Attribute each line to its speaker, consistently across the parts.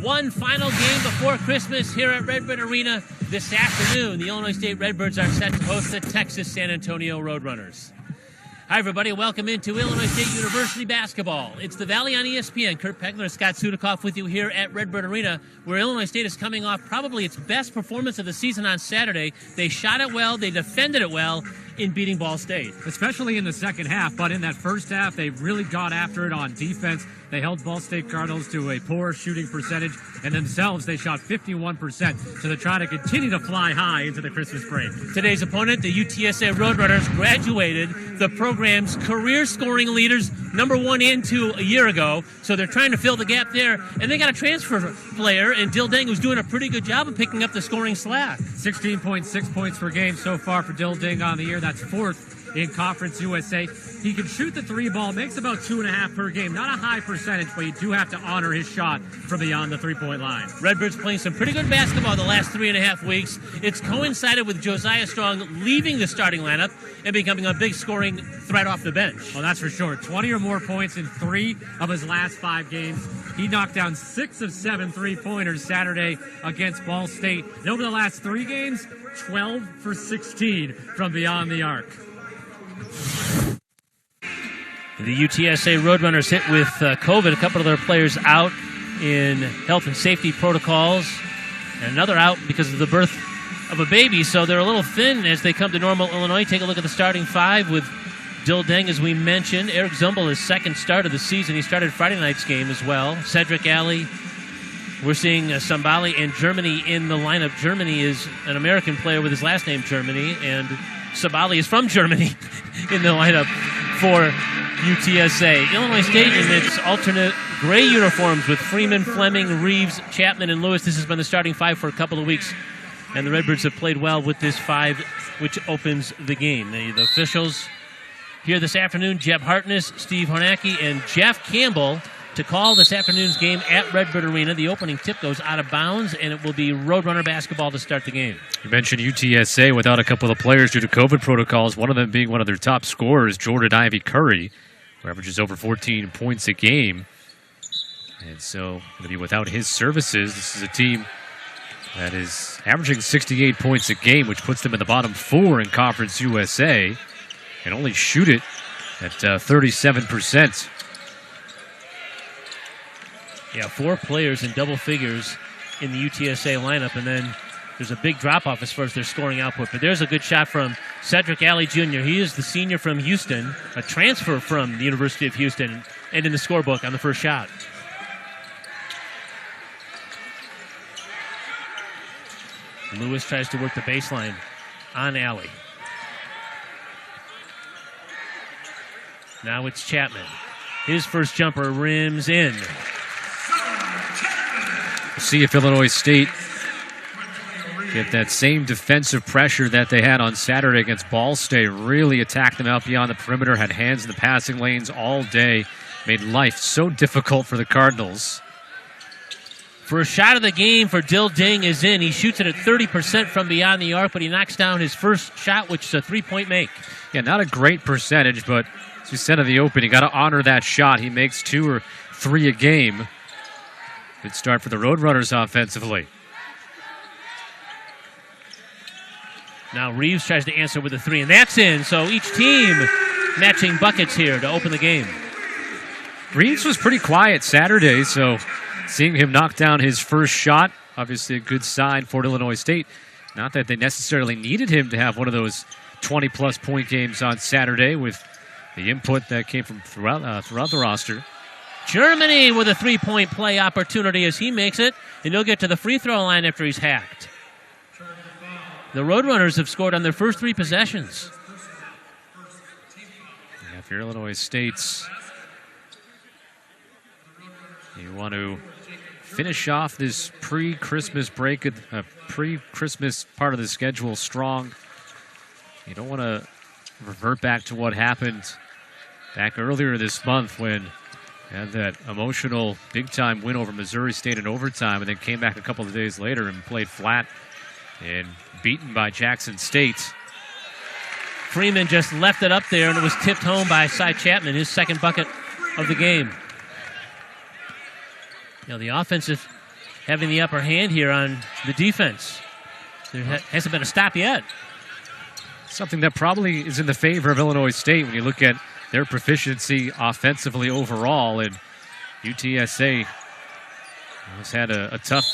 Speaker 1: One final game before Christmas here at Redbird Arena this afternoon. The Illinois State Redbirds are set to host the Texas San Antonio Roadrunners. Hi, everybody. Welcome into Illinois State University basketball. It's the Valley on ESPN. Kurt Pegler and Scott Sudikoff with you here at Redbird Arena, where Illinois State is coming off probably its best performance of the season on Saturday. They shot it well. They defended it well in beating Ball State.
Speaker 2: Especially in the second half, but in that first half, they really got after it on defense. They held Ball State Cardinals to a poor shooting percentage, and themselves, they shot 51%, so they're trying to continue to fly high into the Christmas break.
Speaker 1: Today's opponent, the UTSA Roadrunners, graduated the program's career scoring leaders, number 1 and 2 a year ago, so they're trying to fill the gap there, and they got a transfer player in Dill Ding who's doing a pretty good job of picking up the scoring slack.
Speaker 2: 16.6 points per game so far for Dill Ding on the year. That's 4th in Conference USA. He can shoot the 3 ball, makes about 2.5 per game. Not a high percentage, but you do have to honor his shot from beyond the 3-point line.
Speaker 1: Redbird's playing some pretty good basketball the last 3.5 weeks. It's coincided with Josiah Strong leaving the starting lineup and becoming a big scoring threat off the bench.
Speaker 2: Well, that's for sure. 20 or more points in 3 of his last 5 games. He knocked down 6 of 7 3-pointers Saturday against Ball State. And over the last 3 games, 12 for 16 from beyond the arc.
Speaker 1: The UTSA Roadrunners hit with COVID. A couple of their players out in health and safety protocols, and another out because of the birth of a baby. So they're a little thin as they come to Normal, Illinois. Take a look at the starting 5 with Dill Ding, as we mentioned. Eric Zumbel, his second start of the season. He started Friday night's game as well. Cedric Alley. We're seeing Sambali and Germany in the lineup. Germany is an American player with his last name Germany, and Sabali is from Germany in the lineup for UTSA. Illinois State in its alternate gray uniforms with Freeman, Fleming, Reeves, Chapman, and Lewis. This has been the starting 5 for a couple of weeks, and the Redbirds have played well with this 5, which opens the game. The officials here this afternoon, Jeb Hartness, Steve Hornacki, and Jeff Campbell to call this afternoon's game at Redbird Arena. The opening tip goes out of bounds, and it will be Roadrunner basketball to start the game.
Speaker 3: You mentioned UTSA without a couple of players due to COVID protocols, one of them being one of their top scorers, Jordan Ivy Curry, who averages over 14 points a game. And so, going to be without his services. This is a team that is averaging 68 points a game, which puts them in the bottom 4 in Conference USA, and only shoot it at 37%.
Speaker 1: Yeah, 4 players in double figures in the UTSA lineup, and then there's a big drop-off as far as their scoring output. But there's a good shot from Cedric Alley Jr. He is the senior from Houston, a transfer from the University of Houston, and in the scorebook on the first shot. Lewis tries to work the baseline on Alley. Now it's Chapman. His first jumper rims in.
Speaker 3: See if Illinois State get that same defensive pressure that they had on Saturday against Ball State. Really attacked them out beyond the perimeter, had hands in the passing lanes all day, made life so difficult for the Cardinals.
Speaker 1: First shot of the game for Dill Ding is in. He shoots it at 30% from beyond the arc, but he knocks down his first shot, which is a 3-point make.
Speaker 3: Yeah, not a great percentage, but as you said in the open, you got to honor that shot. He makes 2 or 3 a game. Good start for the Roadrunners offensively.
Speaker 1: Now Reeves tries to answer with a 3, and that's in. So each team matching buckets here to open the game.
Speaker 3: Reeves was pretty quiet Saturday, so seeing him knock down his first shot, obviously a good sign for Illinois State. Not that they necessarily needed him to have one of those 20-plus point games on Saturday with the input that came from throughout the roster.
Speaker 1: Germany with a 3-point play opportunity as he makes it, and he'll get to the free throw line after he's hacked. The Roadrunners have scored on their first 3 possessions.
Speaker 3: Yeah, if you're Illinois State's, you want to finish off this pre-Christmas break, pre-Christmas part of the schedule strong. You don't want to revert back to what happened back earlier this month when had that emotional big-time win over Missouri State in overtime and then came back a couple of days later and played flat and beaten by Jackson State.
Speaker 1: Freeman just left it up there, and it was tipped home by Cy Chapman, his second bucket of the game. You know, the offensive having the upper hand here on the defense. There hasn't been a stop yet.
Speaker 3: Something that probably is in the favor of Illinois State when you look at their proficiency offensively overall. And UTSA has had a tough,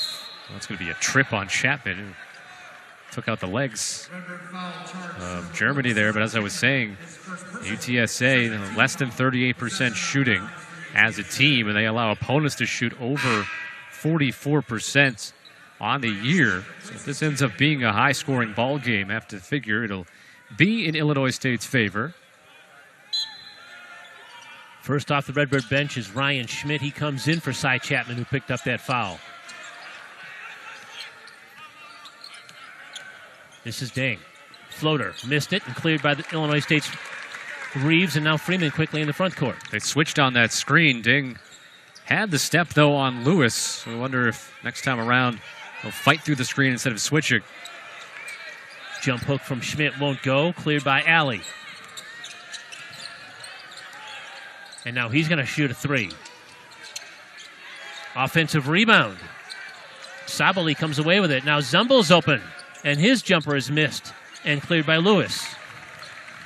Speaker 3: well, it's going to be a trip on Chapman, who took out the legs of Germany there. But as I was saying, UTSA, less than 38% shooting as a team, and they allow opponents to shoot over 44% on the year. So if this ends up being a high-scoring ball game, I have to figure it'll be in Illinois State's favor.
Speaker 1: First off the Redbird bench is Ryan Schmidt. He comes in for Cy Chapman, who picked up that foul. This is Ding. Floater. Missed it and cleared by the Illinois State's Reeves, and now Freeman quickly in the front court.
Speaker 3: They switched on that screen. Ding had the step, though, on Lewis. So I wonder if next time around he'll fight through the screen instead of switching.
Speaker 1: Jump hook from Schmidt won't go. Cleared by Alley. And now he's going to shoot a three. Offensive rebound. Sabali comes away with it. Now Zumbel's open, and his jumper is missed and cleared by Lewis.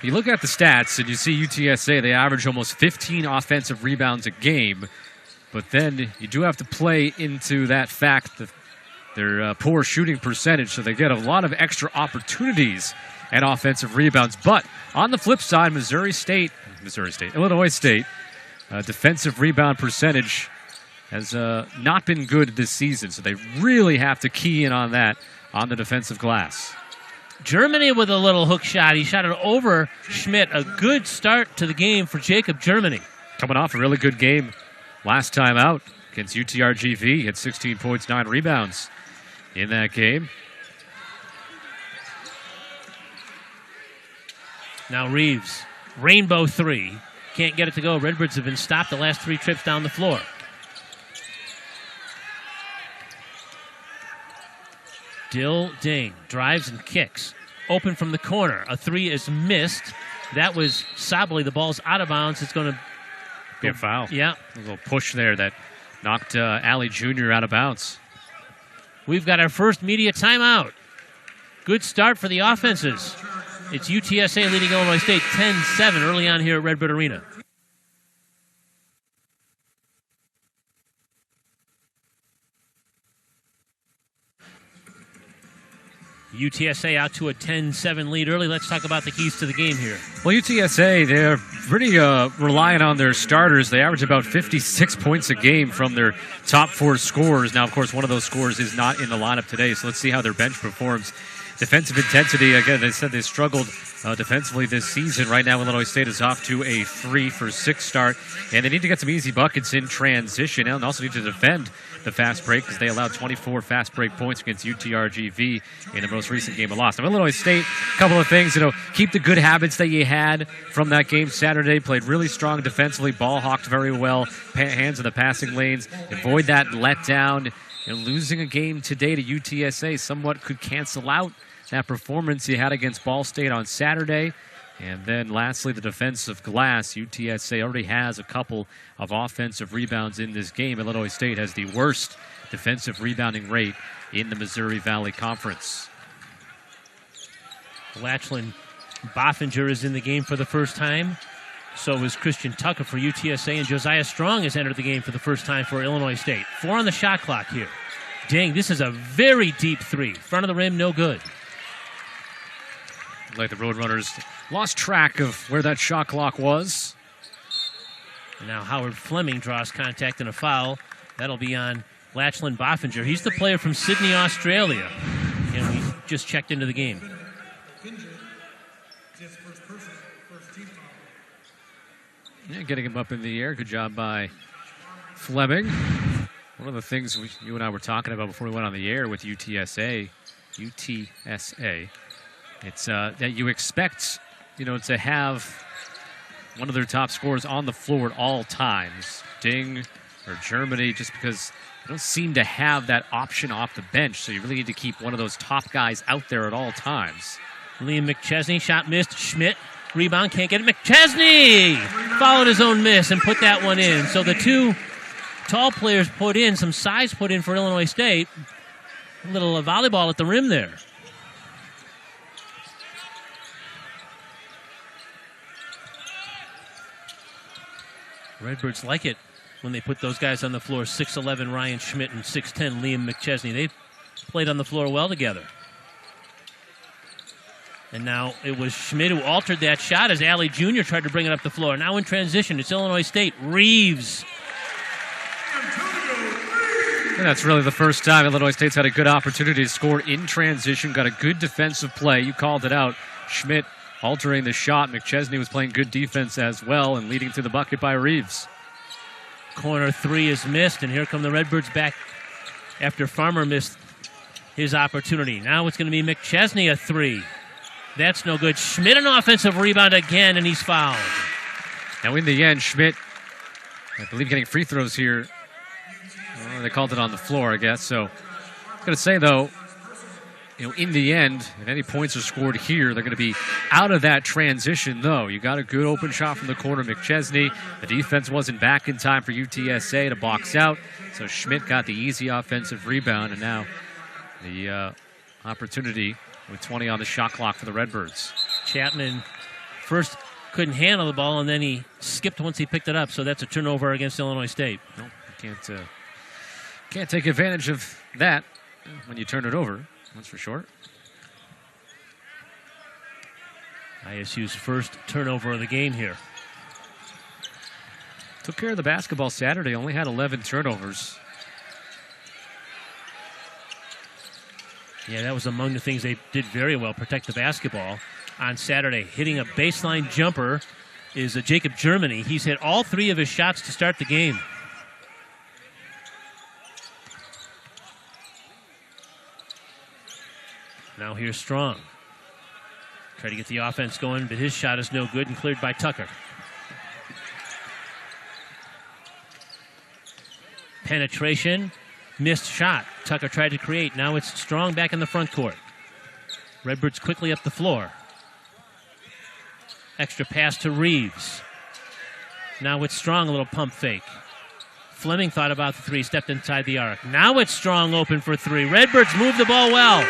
Speaker 3: You look at the stats, and you see UTSA, they average almost 15 offensive rebounds a game. But then you do have to play into that fact that their poor shooting percentage, so they get a lot of extra opportunities at offensive rebounds. But on the flip side, Illinois State, defensive rebound percentage has not been good this season. So they really have to key in on that on the defensive glass.
Speaker 1: Germany with a little hook shot. He shot it over Schmidt. A good start to the game for Jacob Germany.
Speaker 3: Coming off a really good game last time out against UTRGV. He had 16 points, 9 rebounds in that game.
Speaker 1: Now Reeves, rainbow three. Can't get it to go. Redbirds have been stopped the last 3 trips down the floor. Dill Ding drives and kicks. Open from the corner. A three is missed. That was Sabali. The ball's out of bounds. It's going to
Speaker 3: be a foul.
Speaker 1: Yeah.
Speaker 3: A little push there that knocked Alley Jr. out of bounds.
Speaker 1: We've got our first media timeout. Good start for the offenses. It's UTSA leading Illinois State 10-7 early on here at Redbird Arena. UTSA out to a 10-7 lead early. Let's talk about the keys to the game here.
Speaker 3: Well, UTSA, they're pretty reliant on their starters. They average about 56 points a game from their top 4 scorers. Now, of course, one of those scorers is not in the lineup today, so let's see how their bench performs. Defensive intensity, again, they said they struggled defensively this season. Right now, Illinois State is off to a 3-for-6 start, and they need to get some easy buckets in transition, and also need to defend the fast break because they allowed 24 fast break points against UTRGV in the most recent game of loss. Now, Illinois State, a couple of things, keep the good habits that you had from that game Saturday. Played really strong defensively, ball hawked very well, hands in the passing lanes, avoid that letdown. Losing a game today to UTSA somewhat could cancel out that performance you had against Ball State on Saturday. And then lastly, the defensive glass. UTSA already has a couple of offensive rebounds in this game. Illinois State has the worst defensive rebounding rate in the Missouri Valley Conference.
Speaker 1: Lachlan Boffinger is in the game for the first time. So is Christian Tucker for UTSA, and Josiah Strong has entered the game for the first time for Illinois State. 4 on the shot clock here. Dang, this is a very deep three. Front of the rim, no good.
Speaker 3: Like the Roadrunners lost track of where that shot clock was.
Speaker 1: And now Howard Fleming draws contact and a foul. That'll be on Lachlan Boffinger. He's the player from Sydney, Australia. And we just checked into the game.
Speaker 3: Yeah, getting him up in the air. Good job by Fleming. One of the things you and I were talking about before we went on the air with UTSA, it's that you expect, to have one of their top scorers on the floor at all times. Ding or Germany, just because they don't seem to have that option off the bench. So you really need to keep one of those top guys out there at all times.
Speaker 1: Liam McChesney, shot missed. Schmidt, rebound, can't get it. McChesney followed his own miss and put that one in. So the two tall players put in, some size put in for Illinois State. A little volleyball at the rim there. Redbirds like it when they put those guys on the floor, 6'11" Ryan Schmidt and 6'10" Liam McChesney. They played on the floor well together. And now it was Schmidt who altered that shot as Alley Jr. tried to bring it up the floor. Now in transition, it's Illinois State. Reeves.
Speaker 3: And that's really the first time Illinois State's had a good opportunity to score in transition. Got a good defensive play. You called it out. Schmidt altering the shot. McChesney was playing good defense as well and leading to the bucket by Reeves.
Speaker 1: Corner three is missed, and here come the Redbirds back after Farmer missed his opportunity. Now it's going to be McChesney a three. That's no good. Schmidt an offensive rebound again, and he's fouled.
Speaker 3: Now in the end, Schmidt, I believe, getting free throws here. They called it on the floor, I guess. So I was going to say, though, in the end, if any points are scored here, they're going to be out of that transition, though. You got a good open shot from the corner, McChesney. The defense wasn't back in time for UTSA to box out, so Schmidt got the easy offensive rebound, and now the opportunity with 20 on the shot clock for the Redbirds.
Speaker 1: Chapman first couldn't handle the ball, and then he skipped once he picked it up, so that's a turnover against Illinois State.
Speaker 3: No, you can't take advantage of that when you turn it over. That's for sure.
Speaker 1: ISU's first turnover of the game here.
Speaker 3: Took care of the basketball Saturday, only had 11 turnovers.
Speaker 1: Yeah, that was among the things they did very well, protect the basketball on Saturday. Hitting a baseline jumper is Jacob Germany. He's hit all three of his shots to start the game. Now here's Strong. Try to get the offense going, but his shot is no good and cleared by Tucker. Penetration, missed shot. Tucker tried to create. Now it's Strong back in the front court. Redbirds quickly up the floor. Extra pass to Reeves. Now it's Strong, a little pump fake. Fleming thought about the three, stepped inside the arc. Now it's Strong open for three. Redbirds move the ball well.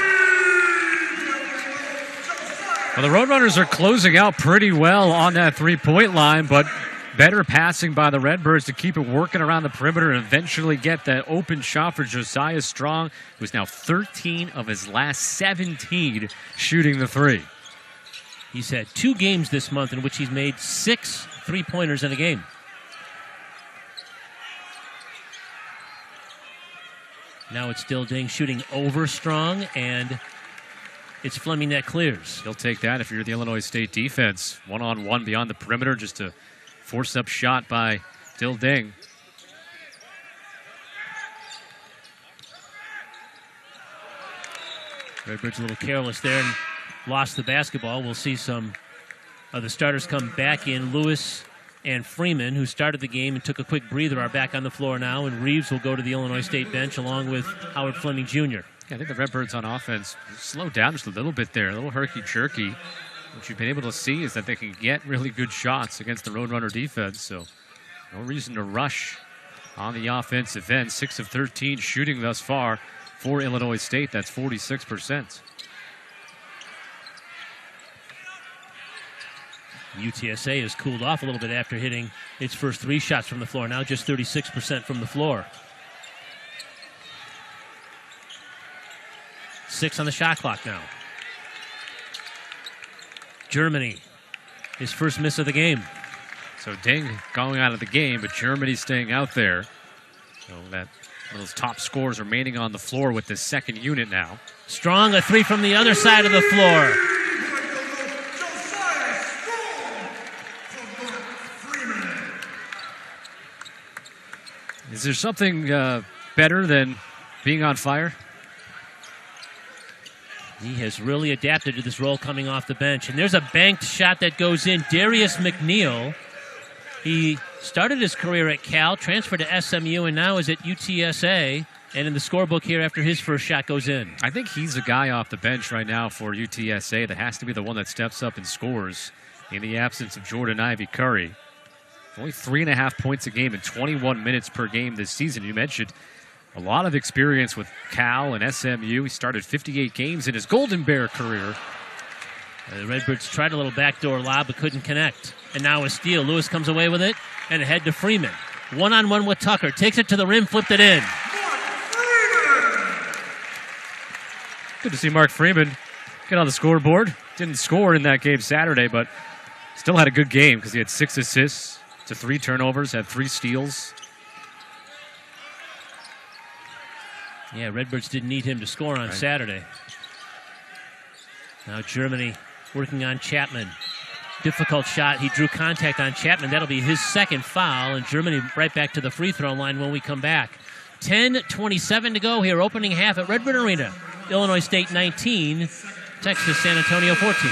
Speaker 3: Well, the Roadrunners are closing out pretty well on that three-point line, but better passing by the Redbirds to keep it working around the perimeter and eventually get that open shot for Josiah Strong, who's now 13 of his last 17 shooting the three.
Speaker 1: He's had 2 games this month in which he's made 6 three-pointers in a game. Now it's still Ding shooting over Strong, and it's Fleming that clears.
Speaker 3: You'll take that if you're the Illinois State defense. One-on-one beyond the perimeter, just a force-up shot by Dill Ding.
Speaker 1: Redbirds a little careless there and lost the basketball. We'll see some of the starters come back in. Lewis and Freeman, who started the game and took a quick breather, are back on the floor now, and Reeves will go to the Illinois State bench along with Howard Fleming Jr.
Speaker 3: Yeah, I think the Redbirds on offense slowed down just a little bit there, a little herky-jerky. What you've been able to see is that they can get really good shots against the Roadrunner defense, so no reason to rush on the offensive end. 6 of 13 shooting thus far for Illinois State. That's 46%.
Speaker 1: UTSA has cooled off a little bit after hitting its first 3 shots from the floor. Now just 36% from the floor. 6 on the shot clock now. Germany, his first miss of the game.
Speaker 3: So Ding going out of the game, but Germany staying out there. So that those top scorers remaining on the floor with the second unit now.
Speaker 1: Strong, a 3 from the other side of the floor.
Speaker 3: Is there something better than being on fire?
Speaker 1: He has really adapted to this role coming off the bench. And there's a banked shot that goes in. Darius McNeil, he started his career at Cal, transferred to SMU, and now is at UTSA. And in the scorebook here after his first shot goes in.
Speaker 3: I think he's a guy off the bench right now for UTSA that has to be the one that steps up and scores in the absence of Jordan Ivy Curry. Only 3.5 points a game and 21 minutes per game this season. You mentioned a lot of experience with Cal and SMU. He started 58 games in his Golden Bear career.
Speaker 1: The Redbirds tried a little backdoor lob but couldn't connect. And now a steal. Lewis comes away with it and ahead to Freeman. One-on-one with Tucker. Takes it to the rim, flipped it in.
Speaker 3: Good to see Mark Freeman get on the scoreboard. Didn't score in that game Saturday, but still had a good game because he had 6 assists to 3 turnovers, had 3 steals.
Speaker 1: Yeah, Redbirds didn't need him to score on Saturday. Now Germany working on Chapman. Difficult shot. He drew contact on Chapman. That'll be his second foul, and Germany right back to the free throw line when we come back. 10:27 to go here, opening half at Redbird Arena. Illinois State 19, Texas San Antonio 14.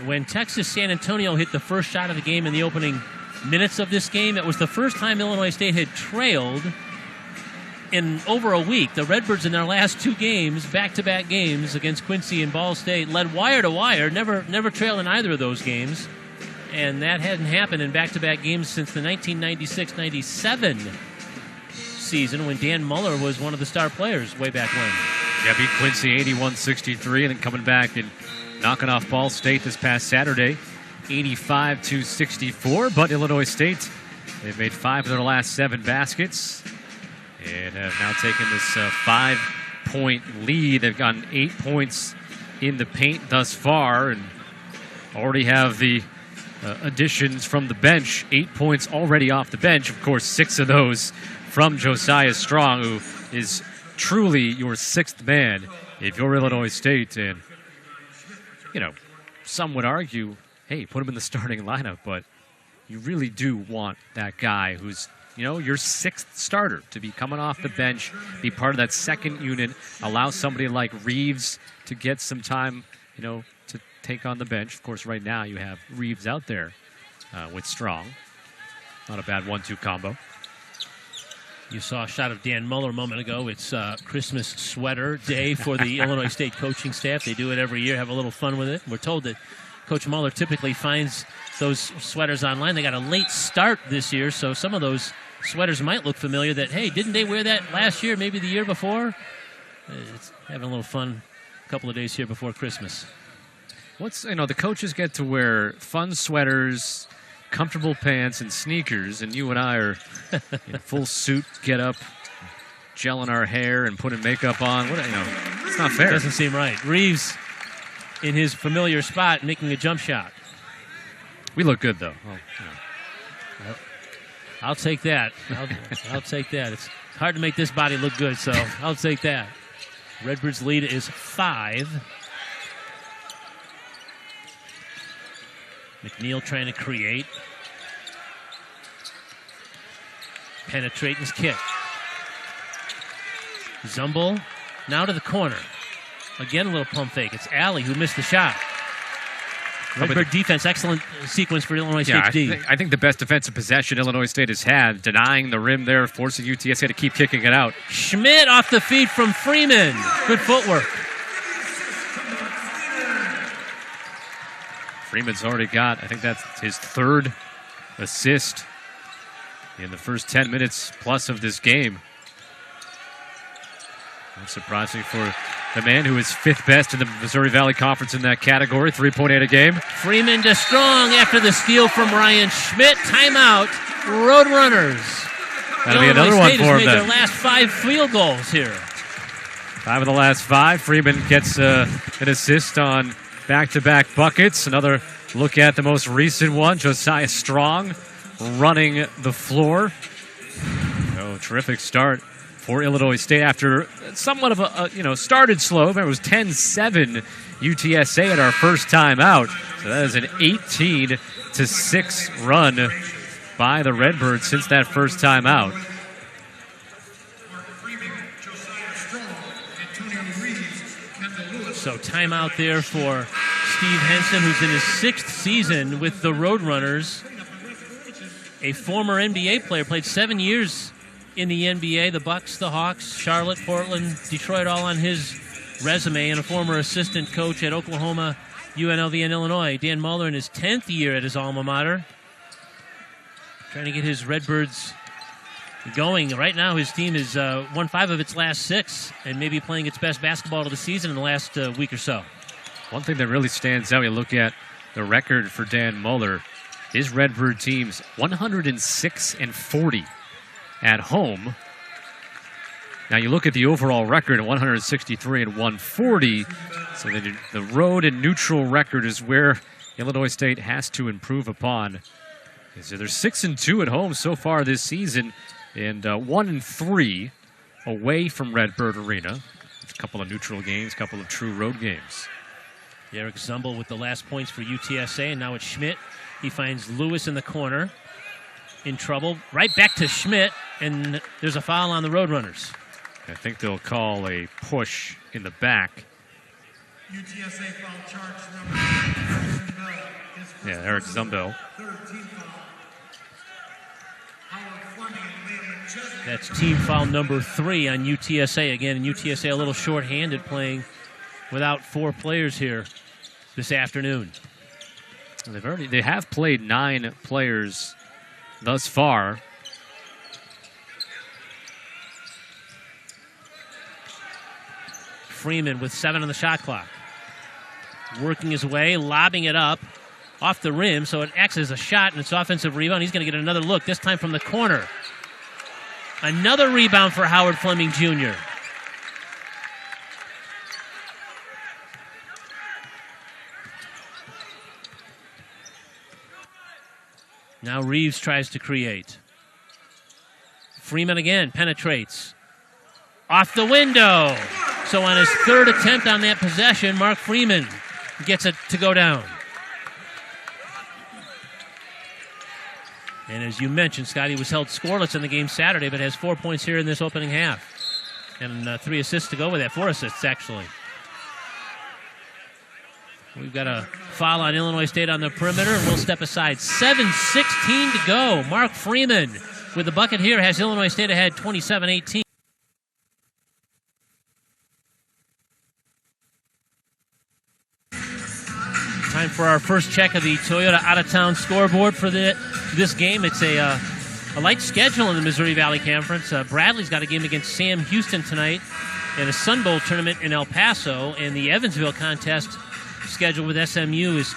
Speaker 1: When Texas San Antonio hit the first shot of the game in the opening minutes of this game, it was the first time Illinois State had trailed in over a week. The Redbirds in their last 2 games, back-to-back games against Quincy and Ball State, led wire to wire, never trailed in either of those games. And that hadn't happened in back-to-back games since the 1996-97 season when Dan Muller was one of the star players way back when.
Speaker 3: Yeah, beat Quincy 81-63 and then coming back and knocking off Ball State this past Saturday, 85-64. But Illinois State, they've made 5 of their last 7 baskets and have now taken this 5-point lead. They've gotten 8 points in the paint thus far and already have the additions from the bench. 8 points already off the bench. Of course, 6 of those from Josiah Strong, who is truly your 6th man if you're Illinois State. And, some would argue, hey, put him in the starting lineup, but you really do want that guy who's, your 6th starter to be coming off the bench, be part of that second unit, allow somebody like Reeves to get some time, to take on the bench. Of course, right now you have Reeves out there with Strong. Not a bad 1-2 combo.
Speaker 1: You saw a shot of Dan Muller a moment ago. It's Christmas sweater day for the Illinois State coaching staff. They do it every year, have a little fun with it. We're told that Coach Muller typically finds those sweaters online. They got a late start this year, so some of those sweaters might look familiar that, hey, didn't they wear that last year, maybe the year before? It's having a little fun a couple of days here before Christmas.
Speaker 3: The coaches get to wear fun sweaters, comfortable pants, and sneakers, and you and I are in full suit, get up, gelling our hair and putting makeup on. It's not fair.
Speaker 1: Doesn't seem right. Reeves in his familiar spot making a jump shot.
Speaker 3: We look good, though.
Speaker 1: I'll take that. I'll take that. It's hard to make this body look good, so I'll take that. Redbird's lead is 5. McNeil trying to create. Penetrating's kick. Zumble now to the corner. Again, a little pump fake. It's Alley who missed the shot. Redbird defense, excellent sequence for Illinois State D.
Speaker 3: I think the best defensive possession Illinois State has had, denying the rim there, forcing UTSA to keep kicking it out.
Speaker 1: Schmidt off the feed from Freeman. Good footwork.
Speaker 3: Freeman's already got, I think that's his 3rd assist in the first 10 minutes plus of this game. Not surprising for the man who is 5th best in the Missouri Valley Conference in that category, 3.8 a game.
Speaker 1: Freeman to Strong after the steal from Ryan Schmidt. Timeout, Roadrunners.
Speaker 3: That'll be another one for him
Speaker 1: made
Speaker 3: then.
Speaker 1: Their last 5 field goals here.
Speaker 3: 5 of the last 5. Freeman gets an assist on back-to-back buckets. Another look at the most recent one. Josiah Strong running the floor. Terrific start for Illinois State after somewhat of a started slow. It was 10-7 UTSA at our first time out. So that is an 18-6 run by the Redbirds since that first time out.
Speaker 1: So timeout there for Steve Henson, who's in his 6th season with the Roadrunners. A former NBA player, played 7 years in the NBA. The Bucks, the Hawks, Charlotte, Portland, Detroit, all on his resume, and a former assistant coach at Oklahoma UNLV in Illinois. Dan Muller in his 10th year at his alma mater. Trying to get his Redbirds going. Right now, his team has won 5 of its last 6 and maybe playing its best basketball of the season in the last week or so.
Speaker 3: One thing that really stands out, you look at the record for Dan Muller, his Redbird team's 106-40 at home. Now you look at the overall record at 163-140. So the road and neutral record is where Illinois State has to improve upon. So they're 6-2 at home so far this season, and 1-3 away from Redbird Arena. A couple of neutral games, a couple of true road games.
Speaker 1: Eric Zumbel with the last points for UTSA, and now it's Schmidt. He finds Lewis in the corner, in trouble. Right back to Schmidt, and there's a foul on the Roadrunners.
Speaker 3: I think they'll call a push in the back.
Speaker 4: UTSA foul charge number 3.
Speaker 3: Yeah, Eric Zumbel.
Speaker 1: That's team foul number 3 on UTSA. Again, and UTSA a little short-handed, playing without 4 players here this afternoon.
Speaker 3: They have played 9 players thus far.
Speaker 1: Freeman with 7 on the shot clock. Working his way, lobbing it up off the rim, so it acts as a shot, and it's offensive rebound. He's going to get another look, this time from the corner. Another rebound for Howard Fleming Jr. Now Reeves tries to create. Freeman again penetrates. Off the window. So on his 3rd attempt on that possession, Mark Freeman gets it to go down. And as you mentioned, Scotty was held scoreless in the game Saturday, but has 4 points here in this opening half. And 3 assists to go with that. 4 assists, actually. We've got a foul on Illinois State on the perimeter, and we'll step aside. 7:16 to go. Mark Freeman with the bucket here has Illinois State ahead 27-18. Time for our first check of the Toyota out-of-town scoreboard for this game. It's a light schedule in the Missouri Valley Conference. Bradley's got a game against Sam Houston tonight and a Sun Bowl tournament in El Paso, and the Evansville contest scheduled with SMU is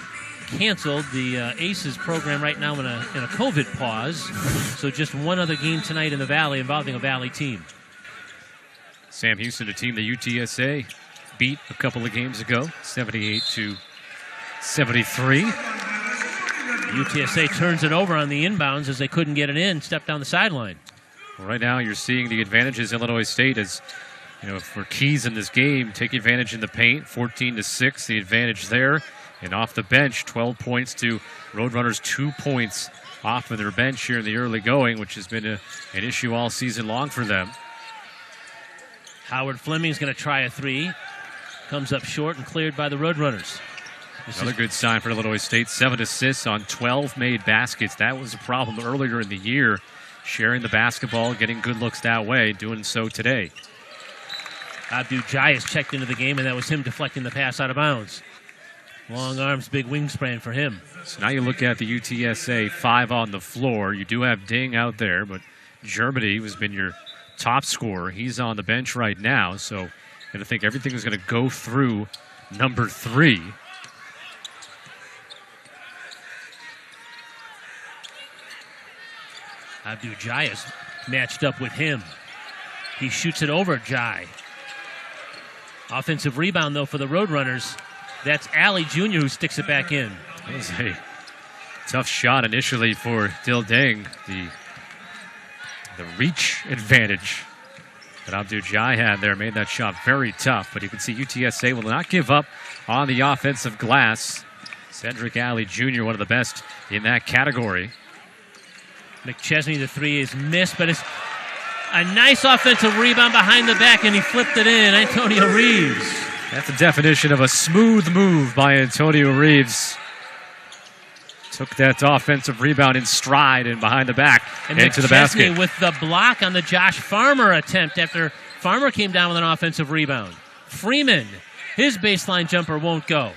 Speaker 1: canceled. The Aces program right now in a COVID pause, so just one other game tonight in the Valley involving a Valley team.
Speaker 3: Sam Houston, a team that UTSA beat a couple of games ago, 78-73.
Speaker 1: UTSA turns it over on the inbounds as they couldn't get it in, stepped down the sideline.
Speaker 3: Well, right now you're seeing the advantages Illinois State is, for keys in this game, take advantage in the paint, 14-6, the advantage there. And off the bench, 12 points to Roadrunners, 2 points off of their bench here in the early going, which has been an issue all season long for them.
Speaker 1: Howard Fleming's going to try a 3. Comes up short and cleared by the Roadrunners.
Speaker 3: Another good sign for Illinois State. 7 assists on 12 made baskets. That was a problem earlier in the year. Sharing the basketball, getting good looks that way, doing so today.
Speaker 1: Abdu Jayas checked into the game, and that was him deflecting the pass out of bounds. Long arms, big wingspan for him.
Speaker 3: So now you look at the UTSA 5 on the floor. You do have Ding out there, but Germany has been your top scorer. He's on the bench right now, so I think everything is going to go through number 3.
Speaker 1: Abdu Jayas matched up with him. He shoots it over Jai. Offensive rebound, though, for the Roadrunners. That's Alley Jr. who sticks it back in.
Speaker 3: That was a tough shot initially for Dill Ding. The reach advantage that Abdu Jai had there made that shot very tough. But you can see UTSA will not give up on the offensive glass. Cedric Alley Jr., one of the best in that category.
Speaker 1: McChesney, the 3 is missed, but it's a nice offensive rebound behind the back, and he flipped it in. Antonio Reeves.
Speaker 3: That's the definition of a smooth move by Antonio Reeves. Took that offensive rebound in stride and behind the back and into the basket.
Speaker 1: With the block on the Josh Farmer attempt after Farmer came down with an offensive rebound. Freeman, his baseline jumper won't go.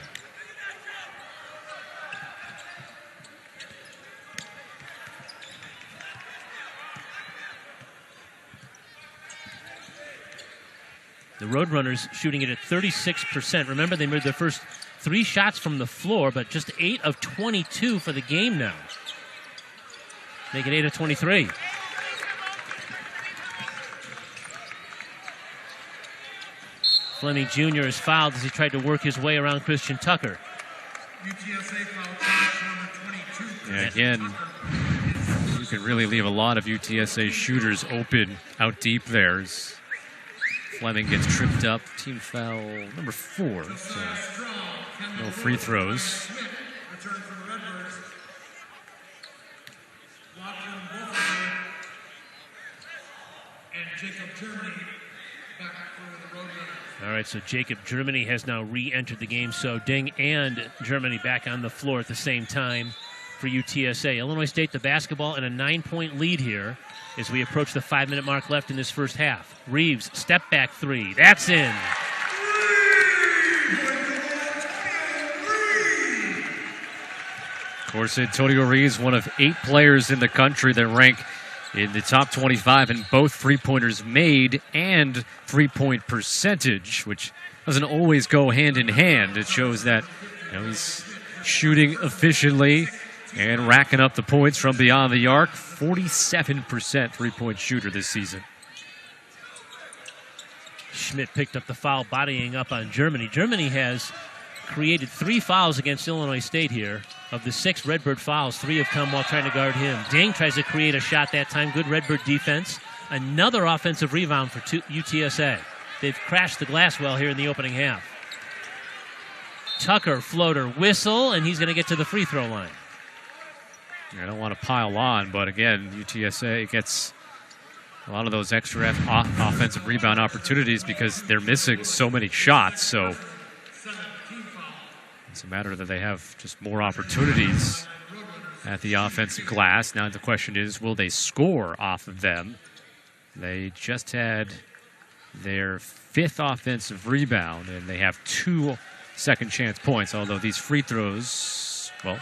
Speaker 1: The Roadrunners shooting it at 36%. Remember, they made their first 3 shots from the floor, but just 8 of 22 for the game now. Make it 8 of 23. Fleming Jr. is fouled as he tried to work his way around Christian Tucker.
Speaker 4: UTSA foul charge number 22.
Speaker 3: Yeah, again, you can really leave a lot of UTSA shooters open out deep there. As Fleming gets tripped up. Team foul number 4. So no free throws.
Speaker 4: Return for the Redbirds. Lachlan Wolfenberg and Jacob Germany back for the Roadrunners.
Speaker 1: All right, so Jacob Germany has now re-entered the game. So Ding and Germany back on the floor at the same time for UTSA. Illinois State, the basketball, and a 9-point lead here as we approach the 5-minute mark left in this first half. Reeves, step back 3. That's in.
Speaker 3: Of course, Antonio Reeves, one of 8 players in the country that rank in the top 25 in both three-pointers made and three-point percentage, which doesn't always go hand in hand. It shows that he's shooting efficiently and racking up the points from beyond the arc. 47% three-point shooter this season.
Speaker 1: Schmidt picked up the foul, bodying up on Germany. Germany has created 3 fouls against Illinois State here. Of the 6 Redbird fouls, 3 have come while trying to guard him. Dang tries to create a shot that time. Good Redbird defense. Another offensive rebound for UTSA. They've crashed the glass well here in the opening half. Tucker, floater, whistle, and he's going to get to the free throw line.
Speaker 3: I don't want to pile on, but again, UTSA gets a lot of those extra offensive rebound opportunities because they're missing so many shots. So it's a matter that they have just more opportunities at the offensive glass. Now the question is, will they score off of them? They just had their 5th offensive rebound, and they have 2 second chance points, although these free throws, well,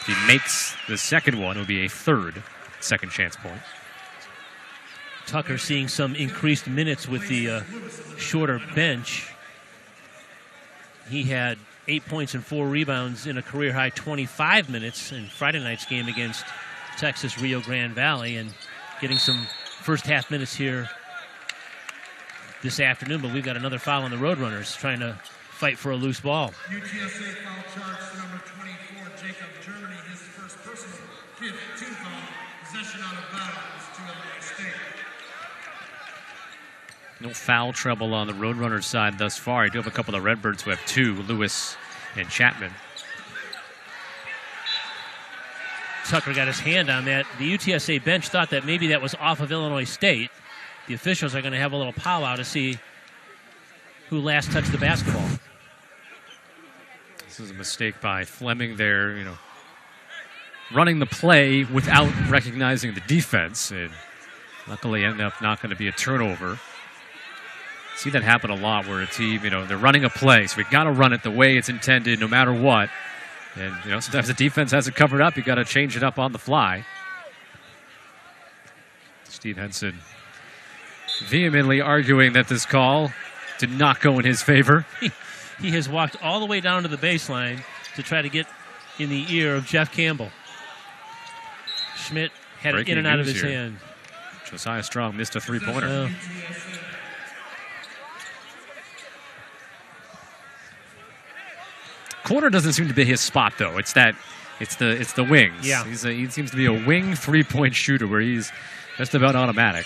Speaker 3: if he makes the second one, it will be a 3rd second chance point.
Speaker 1: Tucker seeing some increased minutes with the shorter bench. He had 8 points and 4 rebounds in a career-high 25 minutes in Friday night's game against Texas Rio Grande Valley, and getting some first-half minutes here this afternoon. But we've got another foul on the Roadrunners trying to fight for a loose ball.
Speaker 4: UTSA foul charge number 24, Jacob Germany, his first personal 5th team foul, possession out of bounds to Illinois State.
Speaker 3: No foul trouble on the Roadrunners side thus far. You do have a couple of Redbirds who have 2, Lewis and Chapman.
Speaker 1: Tucker got his hand on that. The UTSA bench thought that maybe that was off of Illinois State. The officials are going to have a little powwow to see who last touched the basketball.
Speaker 3: This is a mistake by Fleming there, running the play without recognizing the defense. And luckily ended up not going to be a turnover. See that happen a lot where a team, they're running a play, so we got to run it the way it's intended no matter what. And, sometimes the defense has it covered up. You got to change it up on the fly. Steve Henson vehemently arguing that this call did not go in his favor.
Speaker 1: He has walked all the way down to the baseline to try to get in the ear of Jeff Campbell. Schmidt had it in and out of his hand.
Speaker 3: Josiah Strong missed a three-pointer. Corner doesn't seem to be his spot, though. It's the wings.
Speaker 1: Yeah.
Speaker 3: He seems to be a wing three-point shooter where he's just about automatic.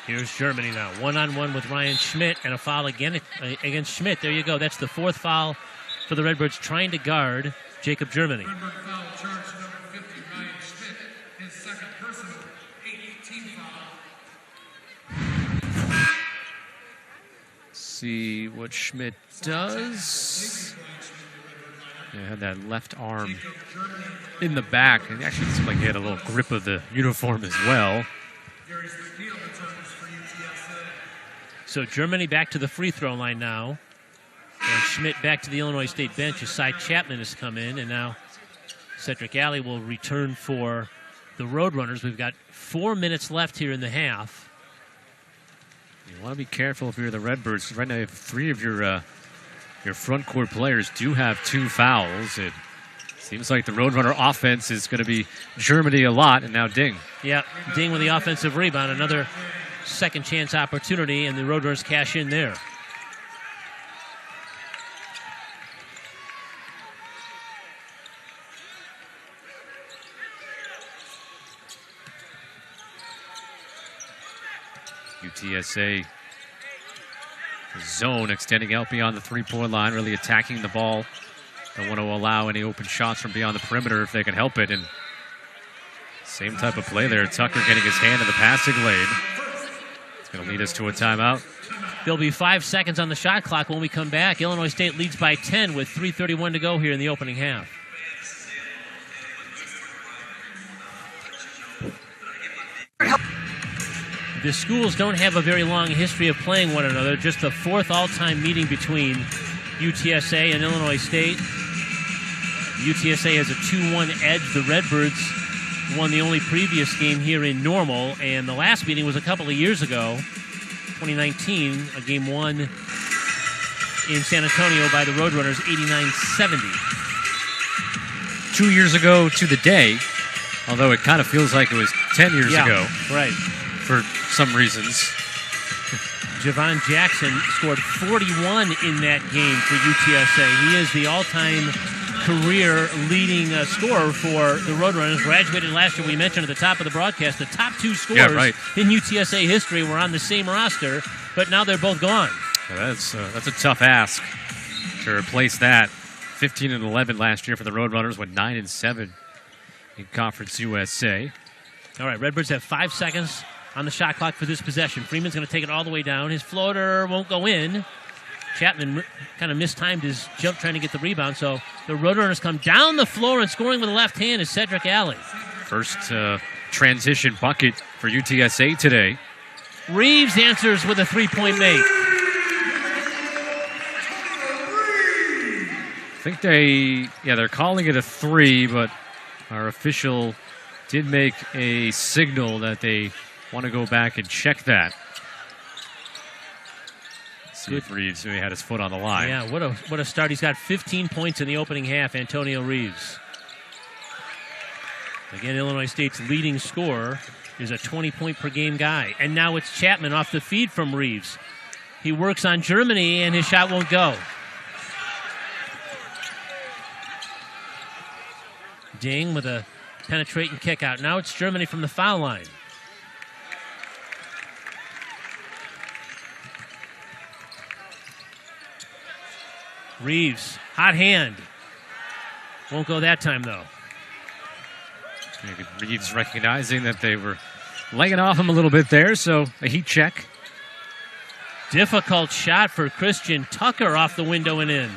Speaker 1: Here's Germany now. 1-on-1 with Ryan Schmidt, and a foul again against Schmidt. There you go. That's the 4th foul for the Redbirds trying to guard Jacob Germany.
Speaker 4: Redbird foul charge number 50, Ryan Schmidt, his 2nd personal, 8th team foul.
Speaker 3: See what Schmidt does. Yeah, had that left arm in the back. It actually seemed like he had a little grip of the uniform as well.
Speaker 1: So Germany back to the free throw line now. And Schmidt back to the Illinois State bench as Cy Chapman has come in. And now Cedric Alley will return for the Roadrunners. We've got 4 minutes left here in the half.
Speaker 3: You want to be careful if you're the Redbirds. Right now, you have 3 of your front court players do have 2 fouls. It seems like the Roadrunner offense is going to be Germany a lot, and now Ding.
Speaker 1: Yeah, Ding with the offensive rebound. Another second chance opportunity, and the Roadrunners cash in there.
Speaker 3: UTSA zone extending out beyond the 3-point line, really attacking the ball. Don't want to allow any open shots from beyond the perimeter if they can help it. And same type of play there. Tucker getting his hand in the passing lane. It's going to lead us to a timeout.
Speaker 1: There'll be 5 seconds on the shot clock when we come back. Illinois State leads by 10 with 3:31 to go here in the opening half. The schools don't have a very long history of playing one another, just the 4th all-time meeting between UTSA and Illinois State. UTSA has a 2-1 edge. The Redbirds won the only previous game here in Normal, and the last meeting was a couple of years ago, 2019, a game won in San Antonio by the Roadrunners, 89-70.
Speaker 3: 2 years ago to the day, although it kind of feels like it was 10 years ago.
Speaker 1: Right.
Speaker 3: For some reasons.
Speaker 1: Javon Jackson scored 41 in that game for UTSA. He is the all-time career leading scorer for the Roadrunners. Graduated last year. We mentioned at the top of the broadcast, the top 2 scorers in UTSA history were on the same roster, but now they're both gone.
Speaker 3: Yeah, that's a tough ask to replace that. 15-11 last year for the Roadrunners, went 9-7 in Conference USA.
Speaker 1: All right, Redbirds have 5 seconds on the shot clock for this possession. Freeman's going to take it all the way down. His floater won't go in. Chapman kind of mistimed his jump trying to get the rebound, so the Roadrunners come down the floor, and scoring with the left hand is Cedric Alley. First
Speaker 3: Transition bucket for UTSA today.
Speaker 1: Reeves answers with a 3-point make.
Speaker 3: I think they're calling it a 3, but our official did make a signal that they want to go back and check that. See if Reeves maybe had his foot on the line.
Speaker 1: Yeah, what a start. He's got 15 points in the opening half, Antonio Reeves. Again, Illinois State's leading scorer is a 20-point-per-game guy. And now it's Chapman off the feed from Reeves. He works on Germany, and his shot won't go. Ding with a penetrating kick out. Now it's Germany from the foul line. Reeves, hot hand. Won't go that time, though.
Speaker 3: Maybe Reeves recognizing that they were laying off him a little bit there, so a heat check.
Speaker 1: Difficult shot for Christian Tucker off the window and in.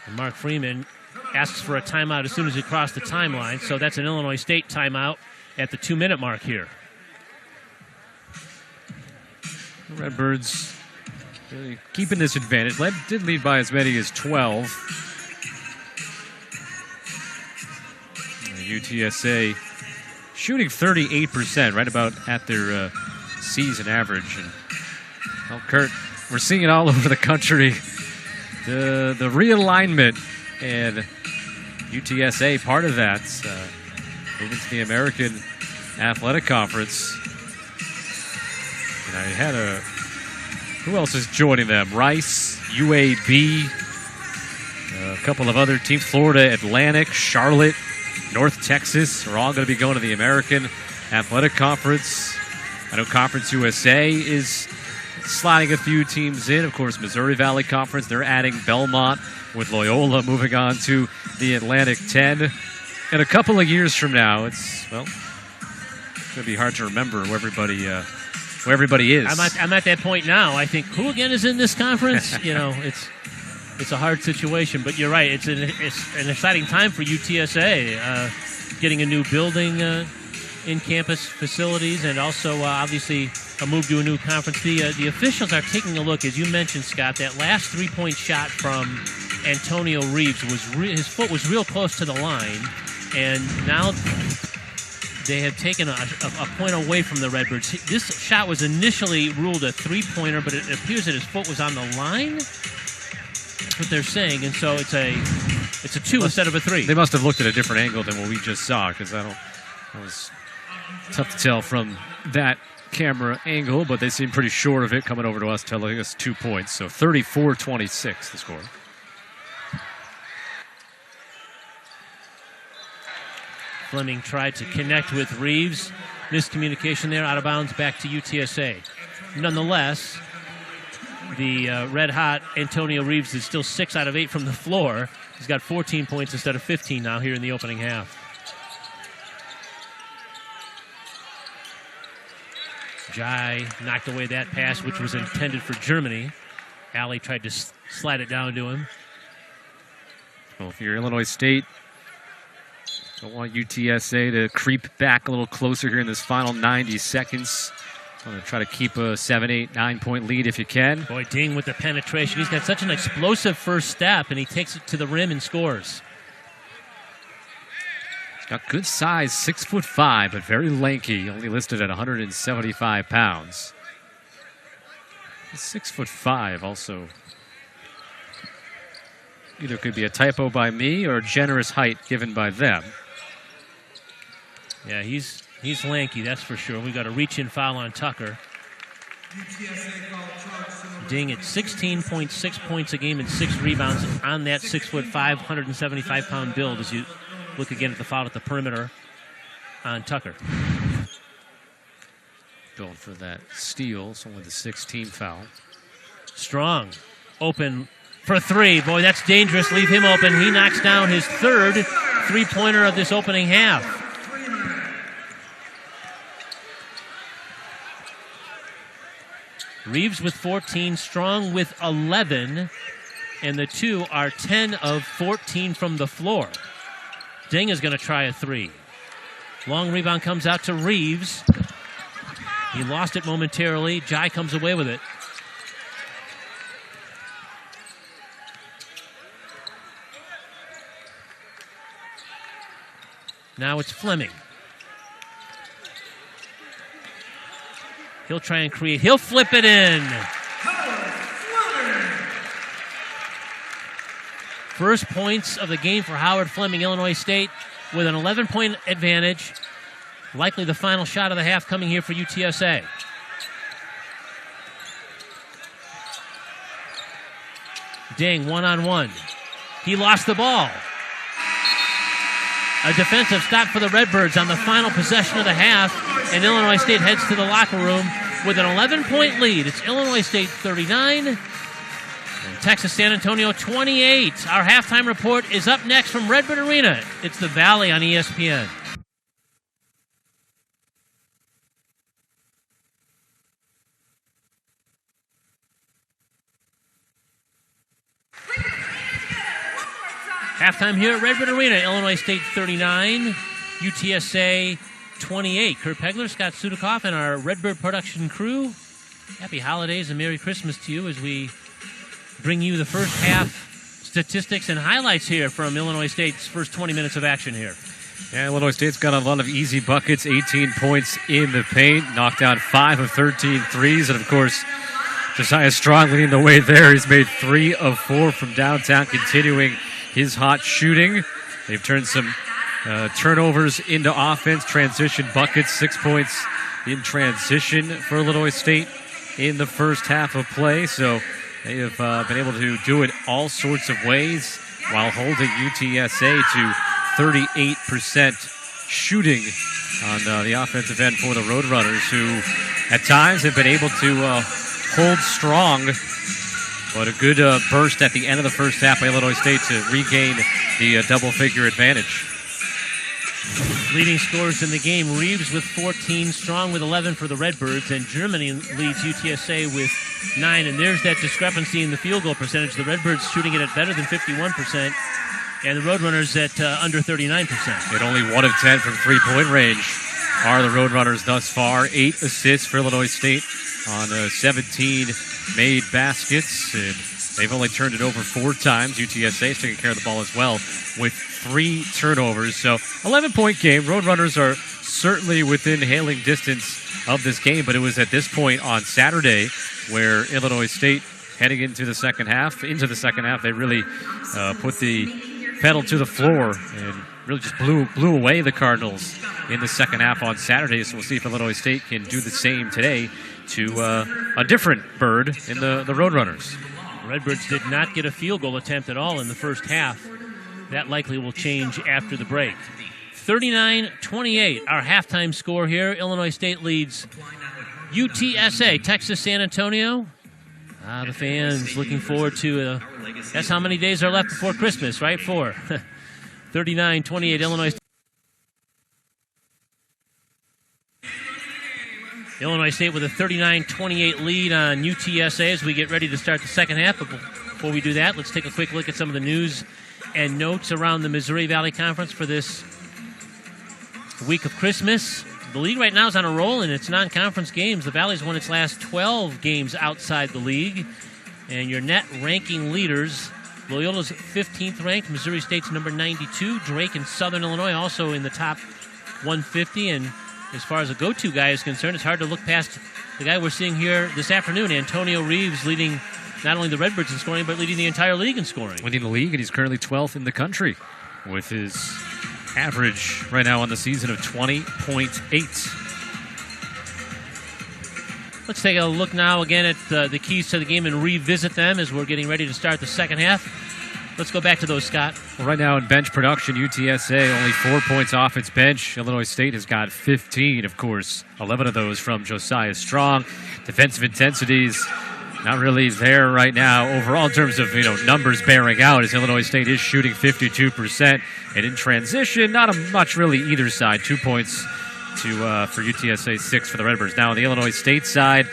Speaker 1: And Mark Freeman asks for a timeout as soon as he crossed the timeline, so that's an Illinois State timeout at the 2-minute mark here.
Speaker 3: The Redbirds really keeping this advantage. Did lead by as many as 12. UTSA shooting 38%, right about at their season average. And, well, Kurt, we're seeing it all over the country. The realignment, and UTSA part of that, moving to the American Athletic Conference. And I had who else is joining them? Rice, UAB, a couple of other teams, Florida Atlantic, Charlotte, North Texas are all going to be going to the American Athletic Conference. I know Conference USA is sliding a few teams in. Of course, Missouri Valley Conference, they're adding Belmont with Loyola moving on to the Atlantic 10. In a couple of years from now, it's going to be hard to remember where everybody is.
Speaker 1: I'm at that point now. I think, who again is in this conference? It's a hard situation, but you're right. It's an exciting time for UTSA, getting a new building in campus facilities, and also obviously a move to a new conference. The officials are taking a look, as you mentioned, Scott, that last 3-point shot from Antonio Reeves his foot was real close to the line, and now they have taken a point away from the Redbirds. This shot was initially ruled a three-pointer, but it appears that his foot was on the line. That's what they're saying, and so it's a two instead of a three.
Speaker 3: They must have looked at a different angle than what we just saw, because it was tough to tell from that camera angle, but they seem pretty sure of it coming over to us, telling us 2 points. So 34-26 the score.
Speaker 1: Fleming tried to connect with Reeves. Miscommunication there, out of bounds, back to UTSA. Nonetheless, the red-hot Antonio Reeves is still 6 out of 8 from the floor. He's got 14 points instead of 15 now here in the opening half. Jai knocked away that pass, which was intended for Germany. Alley tried to slide it down to him.
Speaker 3: Well, if you're Illinois State, don't want UTSA to creep back a little closer here in this final 90 seconds. Want to try to keep a 7, 8, 9-point lead if you can.
Speaker 1: Boy, Ding with the penetration. He's got such an explosive first step, and he takes it to the rim and scores.
Speaker 3: He's got good size, 6'5", but very lanky. Only listed at 175 pounds. 6'5", also. Either could be a typo by me or a generous height given by them.
Speaker 1: Yeah, he's lanky, that's for sure. We got a reach-in foul on Tucker. Ding at 16.6 points a game and 6 rebounds on that 6'5", 175-pound build as you look again at the foul at the perimeter on Tucker.
Speaker 3: Going for that steal, so only the 16 foul.
Speaker 1: Strong, open for 3. Boy, that's dangerous. Leave him open. He knocks down his third three-pointer of this opening half. Reeves with 14, Strong with 11, and the two are 10 of 14 from the floor. Ding is going to try a 3. Long rebound comes out to Reeves. He lost it momentarily. Jai comes away with it. Now it's Fleming. He'll try and create. He'll flip it in. First points of the game for Howard Fleming, Illinois State, with an 11-point advantage. Likely the final shot of the half coming here for UTSA. Ding, one-on-one. He lost the ball. A defensive stop for the Redbirds on the final possession of the half, and Illinois State heads to the locker room with an 11-point lead. It's Illinois State 39 and Texas San Antonio 28. Our halftime report is up next from Redbird Arena. It's the Valley on ESPN. Halftime here at Redbird Arena. Illinois State 39, UTSA 28. Kurt Pegler, Scott Sudikoff, and our Redbird production crew. Happy holidays and Merry Christmas to you as we bring you the first half statistics and highlights here from Illinois State's first 20 minutes of action here.
Speaker 3: Yeah, Illinois State's got a lot of easy buckets, 18 points in the paint, knocked down 5 of 13 threes, and of course, Josiah Strong leading the way there. He's made 3 of 4 from downtown, continuing his hot shooting. They've turned some turnovers into offense, transition buckets, 6 points in transition for Illinois State in the first half of play. So they have been able to do it all sorts of ways while holding UTSA to 38% shooting on the offensive end for the Roadrunners, who at times have been able to hold strong. But a good burst at the end of the first half by Illinois State to regain the double-figure advantage.
Speaker 1: Leading scorers in the game, Reeves with 14, Strong with 11 for the Redbirds, and Germany leads UTSA with 9. And there's that discrepancy in the field goal percentage. The Redbirds shooting it at better than 51%, and the Roadrunners at under 39%.
Speaker 3: At only 1 of 10 from three-point range are the Roadrunners thus far. 8 assists for Illinois State on 17 made baskets, and they've only turned it over 4 times. UTSA's taking care of the ball as well with 3 turnovers. So 11-point game. Roadrunners are certainly within hailing distance of this game, but it was at this point on Saturday where Illinois State, heading into the second half, they really put the pedal to the floor and really just blew away the Cardinals in the second half on Saturday. So we'll see if Illinois State can do the same today to a different bird in the Roadrunners.
Speaker 1: Redbirds did not get a field goal attempt at all in the first half. That likely will change after the break. 39-28, our halftime score here. Illinois State leads UTSA, Texas San Antonio. The fans looking forward to, that's how many days are left before Christmas, right? 4. 39-28, Illinois State. Illinois State with a 39-28 lead on UTSA as we get ready to start the second half. But before we do that, let's take a quick look at some of the news and notes around the Missouri Valley Conference for this week of Christmas. The league right now is on a roll in its non-conference games. The Valley's won its last 12 games outside the league. And your net ranking leaders, Loyola's 15th ranked, Missouri State's number 92, Drake and Southern Illinois also in the top 150. And as far as a go-to guy is concerned, it's hard to look past the guy we're seeing here this afternoon, Antonio Reeves, leading not only the Redbirds in scoring, but leading the entire league in scoring.
Speaker 3: Leading the league, and he's currently 12th in the country with his average right now on the season of 20.8.
Speaker 1: Let's take a look now again at the keys to the game and revisit them as we're getting ready to start the second half. Let's go back to those, Scott.
Speaker 3: Well, right now in bench production, UTSA only 4 points off its bench. Illinois State has got 15, of course. 11 of those from Josiah Strong. Defensive intensities not really there right now overall in terms of numbers bearing out, as Illinois State is shooting 52%. And in transition, not much really either side. 2 points for UTSA, 6 for the Redbirds. Now on the Illinois State side,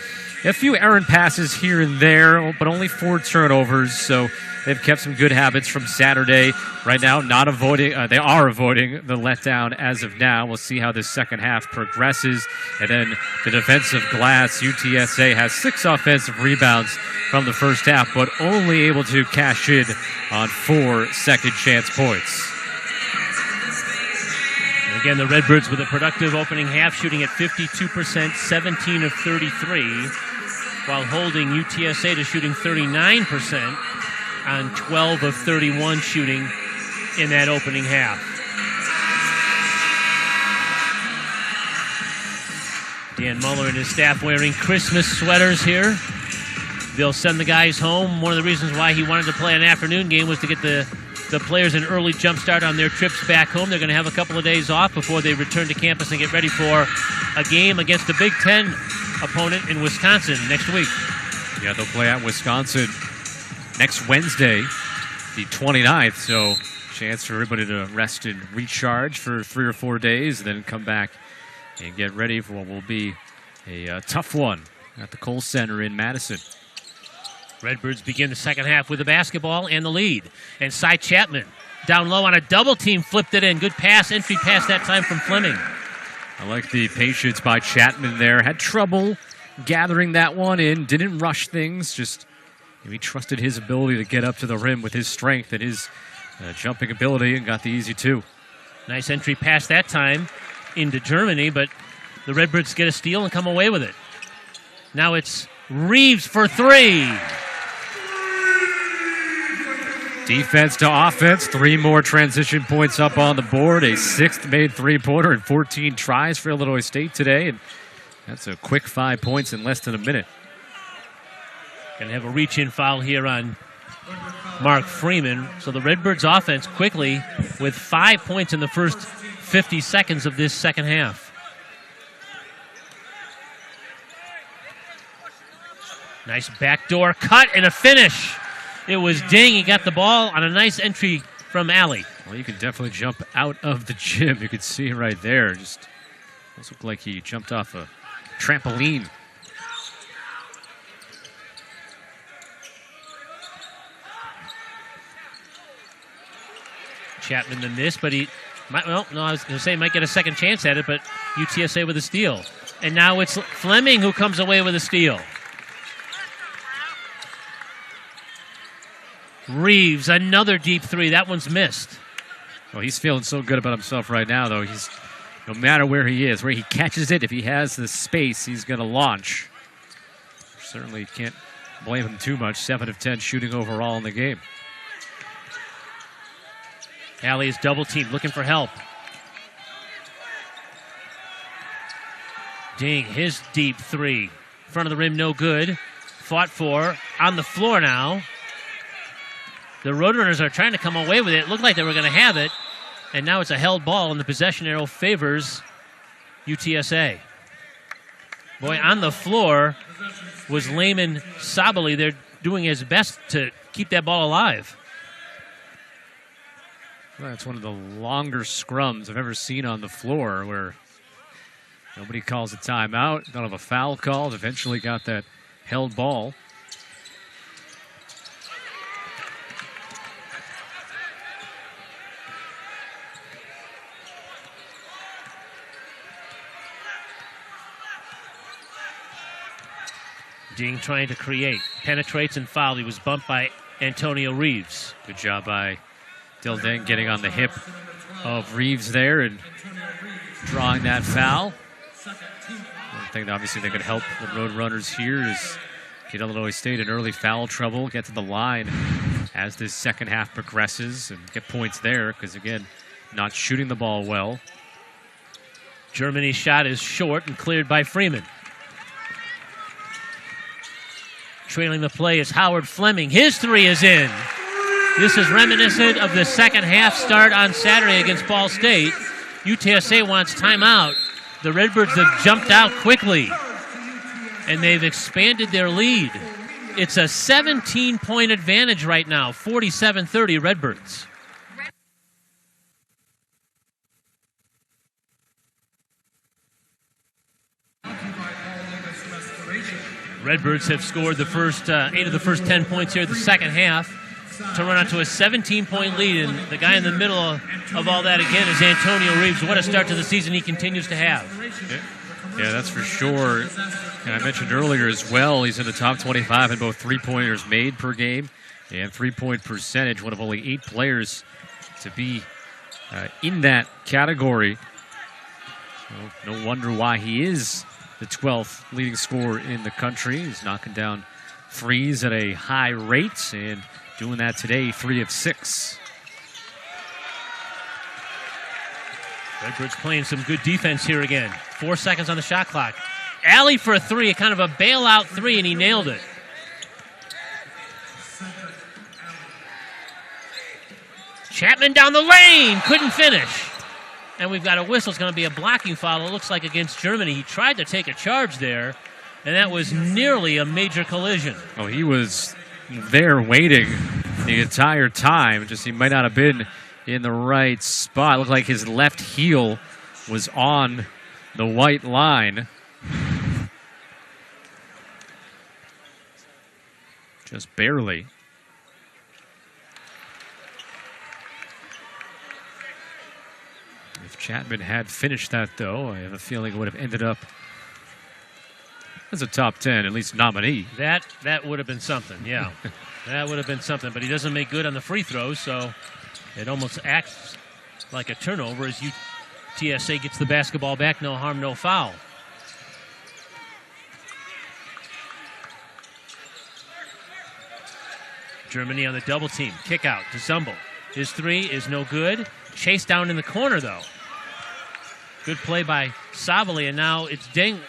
Speaker 3: a few errant passes here and there, but only 4 turnovers, so they've kept some good habits from Saturday. Right now, they are avoiding the letdown as of now. We'll see how this second half progresses. And then the defensive glass, UTSA has 6 offensive rebounds from the first half, but only able to cash in on 4 second chance points.
Speaker 1: And again, the Redbirds with a productive opening half, shooting at 52%, 17 of 33, while holding UTSA to shooting 39% on 12 of 31 shooting in that opening half. Dan Muller and his staff wearing Christmas sweaters here. They'll send the guys home. One of the reasons why he wanted to play an afternoon game was to get the players an early jump start on their trips back home. They're going to have a couple of days off before they return to campus and get ready for a game against a Big Ten opponent in Wisconsin next week.
Speaker 3: Yeah, they'll play at Wisconsin next Wednesday, the 29th, so chance for everybody to rest and recharge for 3 or 4 days, and then come back and get ready for what will be a tough one at the Kohl Center in Madison.
Speaker 1: Redbirds begin the second half with the basketball and the lead. And Cy Chapman down low on a double team, flipped it in. Good pass, entry pass that time from Fleming.
Speaker 3: I like the patience by Chapman there. Had trouble gathering that one in, didn't rush things, just he trusted his ability to get up to the rim with his strength and his jumping ability, and got the easy 2.
Speaker 1: Nice entry pass that time into Germany, but the Redbirds get a steal and come away with it. Now it's Reeves for 3.
Speaker 3: Defense to offense, 3 more transition points up on the board, a 6th made 3-pointer, and 14 tries for Illinois State today, and that's a quick 5 points in less than a minute.
Speaker 1: Going to have a reach-in foul here on Mark Freeman. So the Redbirds offense quickly with 5 points in the first 50 seconds of this second half. Nice backdoor cut and a finish. It was Ding. He got the ball on a nice entry from Alley.
Speaker 3: Well, you can definitely jump out of the gym. You can see it right there. Just looked like he jumped off a trampoline.
Speaker 1: Chapman the miss, but he might, I was going to say he might get a second chance at it, but UTSA with a steal. And now it's Fleming who comes away with a steal. Reeves, another deep three. That one's missed.
Speaker 3: Well, he's feeling so good about himself right now, though. He's, no matter where he is, where he catches it, if he has the space, he's going to launch. Certainly can't blame him too much. 7 of 10 shooting overall in the game.
Speaker 1: Allie is double teamed, looking for help. Ding, his deep three. Front of the rim, no good. Fought for, on the floor now. The Roadrunners are trying to come away with it. It looked like they were going to have it. And now it's a held ball, and the possession arrow favors UTSA. Boy, on the floor was Layman Sabali. They're doing his best to keep that ball alive.
Speaker 3: Well, that's one of the longer scrums I've ever seen on the floor, where nobody calls a timeout, don't have a foul called, eventually got that held ball.
Speaker 1: Ding trying to create. Penetrates and fouled. He was bumped by Antonio Reeves.
Speaker 3: Good job by Dildeng getting on the hip of Reeves there and drawing that foul. One thing that obviously they could help the Roadrunners here is get Illinois State in early foul trouble, get to the line as this second half progresses and get points there because, again, not shooting the ball well.
Speaker 1: Germany's shot is short and cleared by Freeman. Trailing the play is Howard Fleming. His three is in. This is reminiscent of the second half start on Saturday against Ball State. UTSA wants timeout. The Redbirds have jumped out quickly, and they've expanded their lead. It's a 17-point advantage right now, 47-30 Redbirds. Redbirds have scored the first 8 of the first 10 points here in the second half to run out to a 17-point lead, and the guy in the middle of all that again is Antonio Reeves. What a start to the season he continues to have.
Speaker 3: Yeah, that's for sure. And I mentioned earlier as well, he's in the top 25 in both three-pointers made per game and three-point percentage, one of only 8 players to be in that category. So no wonder why he is the 12th leading scorer in the country. He's knocking down threes at a high rate and doing that today, 3 of 6.
Speaker 1: Redbirds playing some good defense here again. 4 seconds on the shot clock. Alley for a three, kind of a bailout three, and he nailed it. Chapman down the lane, couldn't finish. And we've got a whistle. It's going to be a blocking foul, it looks like, against Germany. He tried to take a charge there, and that was nearly a major collision.
Speaker 3: Oh, he was there waiting the entire time. Just he might not have been in the right spot. It looked like his left heel was on the white line. Just barely. If Chapman had finished that, though, I have a feeling it would have ended up as a top 10, at least nominee.
Speaker 1: That would have been something, yeah. That would have been something, but he doesn't make good on the free throws, so it almost acts like a turnover as UTSA gets the basketball back. No harm, no foul. Germany on the double team. Kick out to Zumble. His three is no good. Chase down in the corner, though. Good play by Savali, and now it's Ding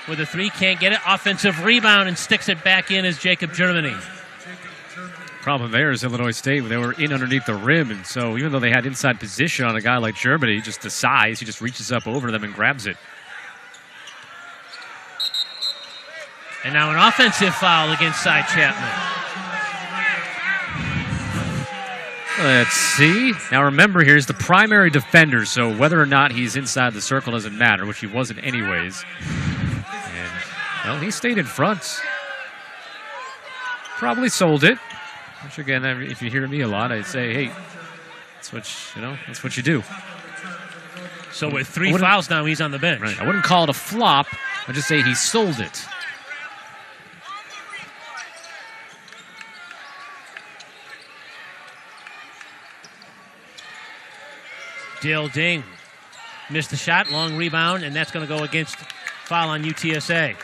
Speaker 1: with a three. Can't get it. Offensive rebound and sticks it back in as Jacob Germany.
Speaker 3: Problem there is Illinois State, they were in underneath the rim, and so even though they had inside position on a guy like Germany, just the size, he just reaches up over them and grabs it.
Speaker 1: And now an offensive foul against Cy Chapman.
Speaker 3: Let's see. Now remember, here's the primary defender, so whether or not he's inside the circle doesn't matter, which he wasn't anyways. And, well, he stayed in front. Probably sold it. Which, again, if you hear me a lot, I'd say, hey, that's what you do.
Speaker 1: So with 3 fouls now, he's on the bench.
Speaker 3: Right. I wouldn't call it a flop. I'd just say he sold it.
Speaker 1: Dill Ding missed the shot, long rebound, and that's going to go against foul on UTSA.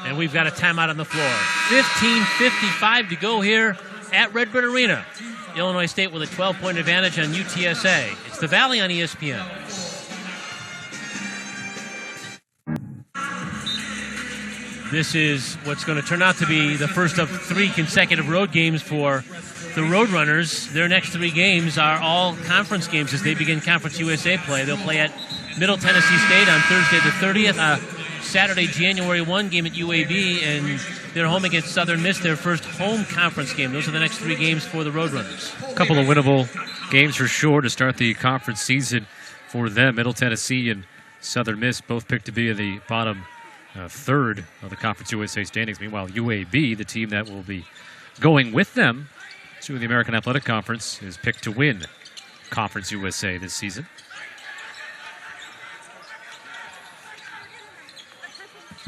Speaker 1: And we've got a timeout on the floor. 15:55 to go here at Redbird Arena. Illinois State with a 12-point advantage on UTSA. It's the Valley on ESPN. This is what's going to turn out to be the first of 3 consecutive road games for the Roadrunners. Their next 3 games are all conference games as they begin Conference USA play. They'll play at Middle Tennessee State on Thursday the 30th, Saturday, January 1 game at UAB, and they're home against Southern Miss, their first home conference game. Those are the next 3 games for the Roadrunners.
Speaker 3: A couple of winnable games for sure to start the conference season for them. Middle Tennessee and Southern Miss both picked to be in the bottom third of the Conference USA standings. Meanwhile, UAB, the team that will be going with them to the American Athletic Conference, is picked to win Conference USA this season.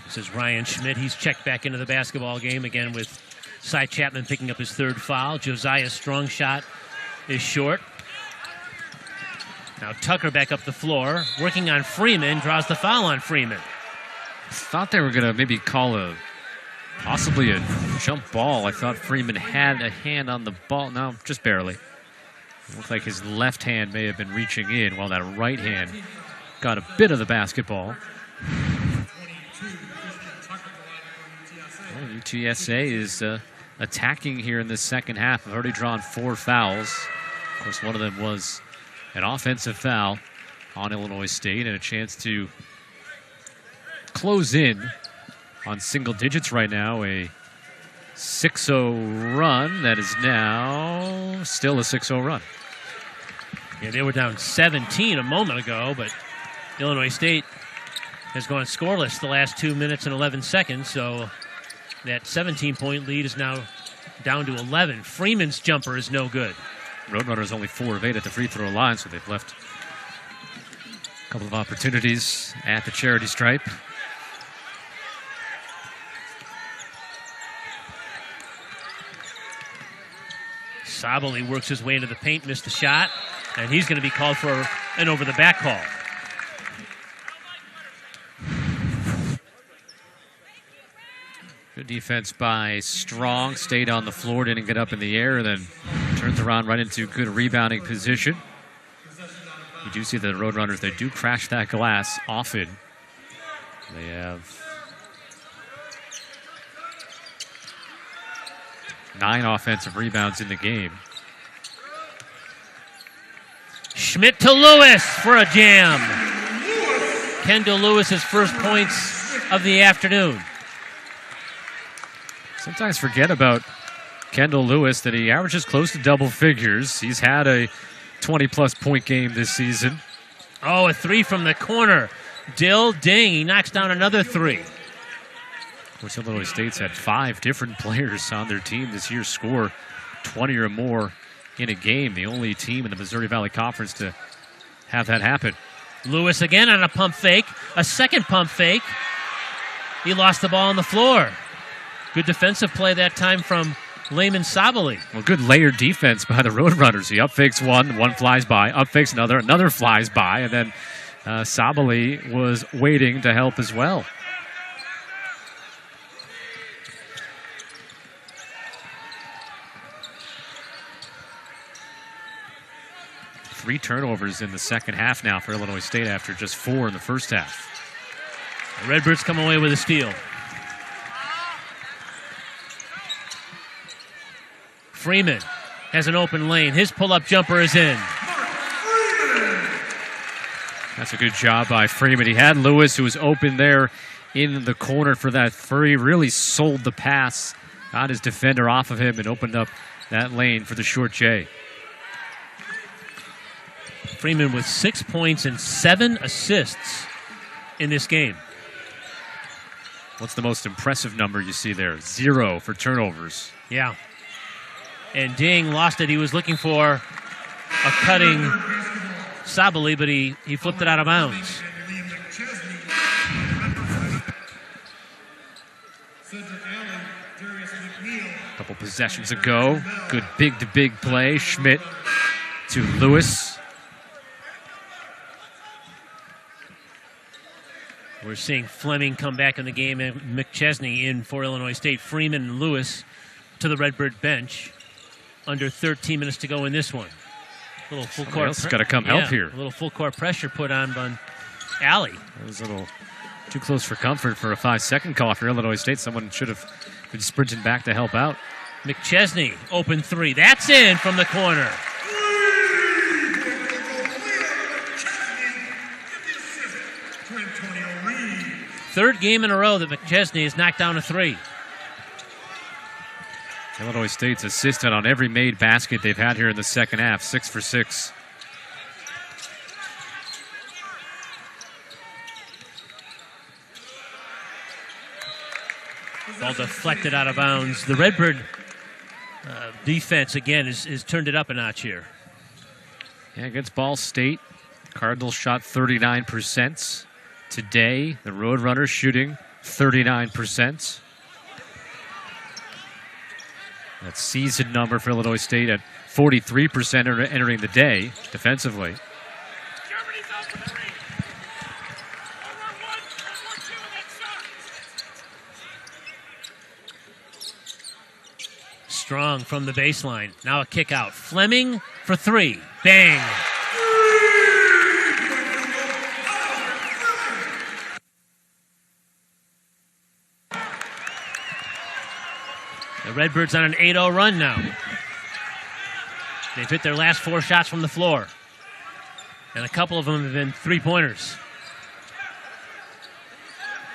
Speaker 1: This is Ryan Schmidt. He's checked back into the basketball game again with Cy Chapman picking up his 3rd foul. Josiah's strong shot is short. Now Tucker back up the floor, working on Freeman, draws the foul on Freeman.
Speaker 3: Thought they were going to maybe call possibly a jump ball. I thought Freeman had a hand on the ball. No, just barely. It looked like his left hand may have been reaching in while that right hand got a bit of the basketball. Well, UTSA is attacking here in this second half. They've already drawn 4 fouls. Of course, one of them was an offensive foul on Illinois State and a chance to close in on single digits right now. A 6-0 run that is now still a 6-0 run.
Speaker 1: Yeah, they were down 17 a moment ago, but Illinois State has gone scoreless the last 2 minutes and 11 seconds, so that 17-point lead is now down to 11. Freeman's jumper is no good.
Speaker 3: Roadrunners only 4 of 8 at the free throw line, so they've left a couple of opportunities at the charity stripe.
Speaker 1: Sabali works his way into the paint, missed the shot, and he's going to be called for an over-the-back call.
Speaker 3: Good defense by Strong. Stayed on the floor, didn't get up in the air, then turns around right into good rebounding position. You do see the Roadrunners, they do crash that glass often. They have 9 offensive rebounds in the game.
Speaker 1: Schmidt to Lewis for a jam. Kendall Lewis's first points of the afternoon.
Speaker 3: Sometimes forget about Kendall Lewis, that he averages close to double figures. He's had a 20-plus point game this season.
Speaker 1: Oh, a 3 from the corner. Dill Ding, he knocks down another 3.
Speaker 3: Of course, Illinois State's had 5 different players on their team this year score 20 or more in a game. The only team in the Missouri Valley Conference to have that happen.
Speaker 1: Lewis again on a pump fake. A second pump fake. He lost the ball on the floor. Good defensive play that time from Layman Sabali.
Speaker 3: Well, good layered defense by the Roadrunners. He up fakes one flies by, up fakes another flies by, and then Sabali was waiting to help as well. Three turnovers in the second half now for Illinois State after just 4 in the first half.
Speaker 1: The Redbirds come away with a steal. Freeman has an open lane. His pull-up jumper is in.
Speaker 3: That's a good job by Freeman. He had Lewis, who was open there in the corner for that 3. Really sold the pass, got his defender off of him, and opened up that lane for the short J.
Speaker 1: Freeman with 6 points and 7 assists in this game.
Speaker 3: What's the most impressive number you see there? 0 for turnovers.
Speaker 1: Yeah. And Ding lost it. He was looking for a cutting Sabali, but he flipped it out of bounds.
Speaker 3: A couple possessions ago. Good big-to-big play. Schmidt to Lewis.
Speaker 1: We're seeing Fleming come back in the game and McChesney in for Illinois State. Freeman and Lewis to the Redbird bench. Under 13 minutes to go in this one. A little full court.
Speaker 3: Else has got to come help here.
Speaker 1: A little full court pressure put on Alley.
Speaker 3: That was a little too close for comfort for a 5-second call for Illinois State. Someone should have been sprinting back to help out.
Speaker 1: McChesney, open three. That's in from the corner. Third game in a row that McChesney has knocked down a three.
Speaker 3: Illinois State's assisted on every made basket they've had here in the second half, 6 for 6.
Speaker 1: Ball deflected out of bounds. The Redbird defense, again, has turned it up a notch here.
Speaker 3: Yeah, against Ball State, Cardinals shot 39%. Today, the Roadrunners shooting 39%. That season number for Illinois State at 43% entering the day defensively.
Speaker 1: Strong from the baseline. Now a kick out. Fleming for three. Bang. The Redbirds on an 8-0 run now. They've hit their last 4 shots from the floor. And a couple of them have been three-pointers.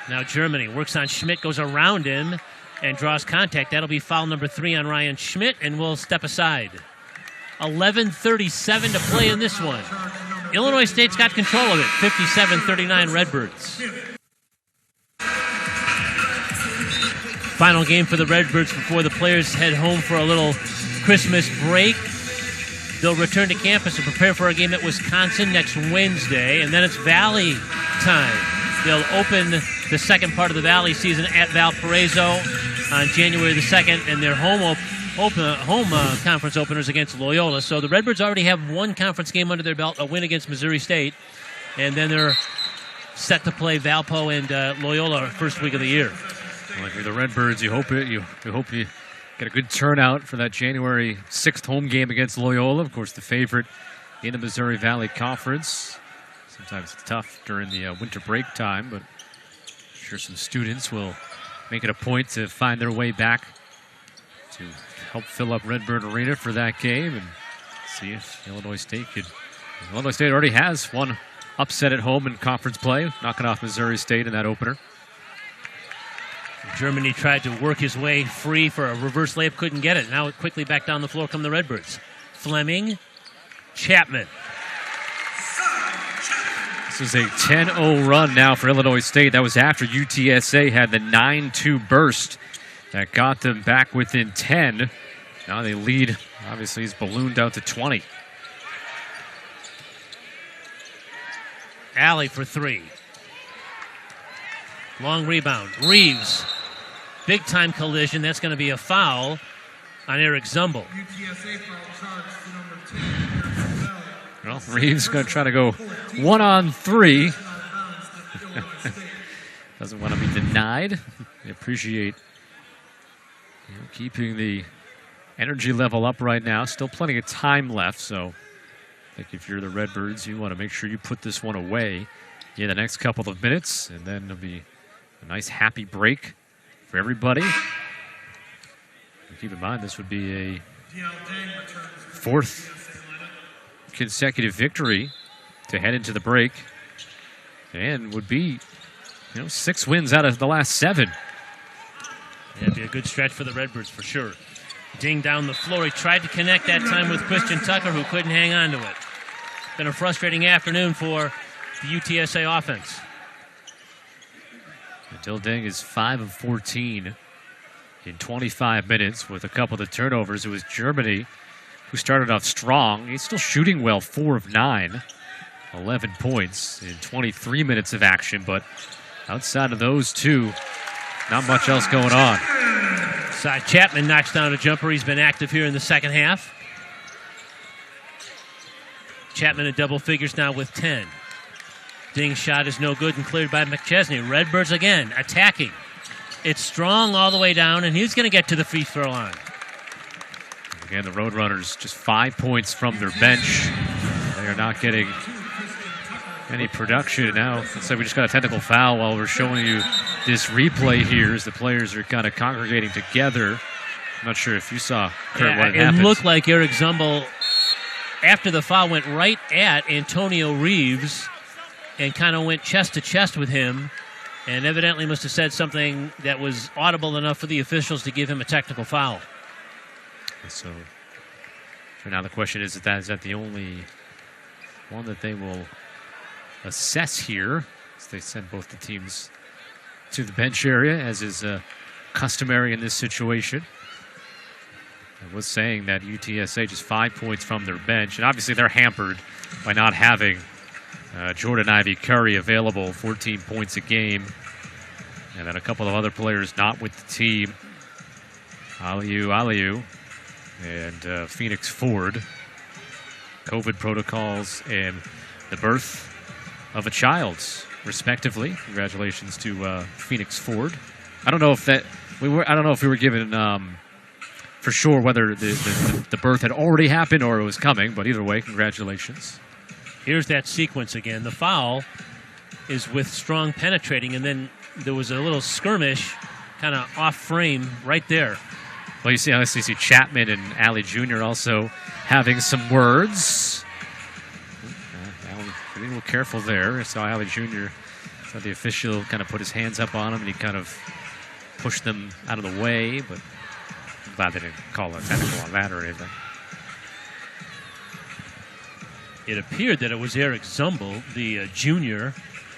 Speaker 1: Now Germany works on Schmidt, goes around him, and draws contact. That'll be foul number 3 on Ryan Schmidt, and we'll step aside. 11:37 to play in this one. Illinois State's got control of it. 57-39 Redbirds. Final game for the Redbirds before the players head home for a little Christmas break. They'll return to campus and prepare for a game at Wisconsin next Wednesday, and then it's Valley time. They'll open the second part of the Valley season at Valparaiso on January the 2nd, and their home conference openers against Loyola. So the Redbirds already have one conference game under their belt, a win against Missouri State, and then they're set to play Valpo and Loyola first week of the year.
Speaker 3: Well, if you're the Redbirds, you hope you get a good turnout for that January 6th home game against Loyola. Of course, the favorite in the Missouri Valley Conference. Sometimes it's tough during the winter break time, but I'm sure some students will make it a point to find their way back to help fill up Redbird Arena for that game and see if Illinois State could. Illinois State already has one upset at home in conference play, knocking off Missouri State in that opener.
Speaker 1: Germany tried to work his way free for a reverse layup, couldn't get it. Now quickly back down the floor come the Redbirds. Fleming, Chapman.
Speaker 3: This is a 10-0 run now for Illinois State. That was after UTSA had the 9-2 burst that got them back within 10. Now they lead. Obviously, he's ballooned out to 20.
Speaker 1: Alley for three. Long rebound. Reeves. Big time collision. That's going to be a foul on Eric Zumbel.
Speaker 4: UTSA foul charge to number 10.
Speaker 3: Well, Reeves going to try to go 1-on-3. Doesn't want to be denied. I appreciate keeping the energy level up right now. Still plenty of time left, so I think if you're the Redbirds, you want to make sure you put this one away in the next couple of minutes, and then it'll be a nice happy break for everybody. And keep in mind, this would be a fourth consecutive victory to head into the break, and would be 6 wins out of the last 7.
Speaker 1: Yeah, it'd be a good stretch for the Redbirds for sure. Ding down the floor. He tried to connect that time with Christian Tucker, who couldn't hang on to it. Been a frustrating afternoon for the UTSA offense.
Speaker 3: Ding is 5 of 14 in 25 minutes with a couple of the turnovers. It was Germany who started off strong. He's still shooting well, 4 of 9, 11 points in 23 minutes of action. But outside of those two, not much else going on.
Speaker 1: Cy Chapman knocks down a jumper. He's been active here in the second half. Chapman in double figures now with 10. Ding shot is no good and cleared by McChesney. Redbirds again attacking. It's Strong all the way down, and he's going to get to the free throw line.
Speaker 3: Again, the Roadrunners just 5 points from their bench. They are not getting any production now. Instead, we just got a technical foul while we're showing you this replay here as the players are kind of congregating together. I'm not sure if you saw, Kurt, what happened.
Speaker 1: It looked like Eric Zumbel, after the foul, went right at Antonio Reeves and kind of went chest to chest with him, and evidently must have said something that was audible enough for the officials to give him a technical foul.
Speaker 3: So now the question is that the only one that they will assess here, as they send both the teams to the bench area, as is customary in this situation. I was saying that UTSA just 5 points from their bench, and obviously they're hampered by not having Jordan Ivy Curry available, 14 points a game, and then a couple of other players not with the team. Aliu, and Phoenix Ford. COVID protocols and the birth of a child, respectively. Congratulations to Phoenix Ford. I don't know if we were given for sure whether the birth had already happened or it was coming, but either way, congratulations.
Speaker 1: Here's that sequence again. The foul is with Strong penetrating, and then there was a little skirmish kind of off frame right there.
Speaker 3: Well, you see Chapman and Allie Jr. also having some words. Being a little careful there. I saw Allie Jr. saw the official kind of put his hands up on him, and he kind of pushed them out of the way, but I'm glad they didn't call a technical on that or anything.
Speaker 1: It appeared that it was Eric Zumbel, the junior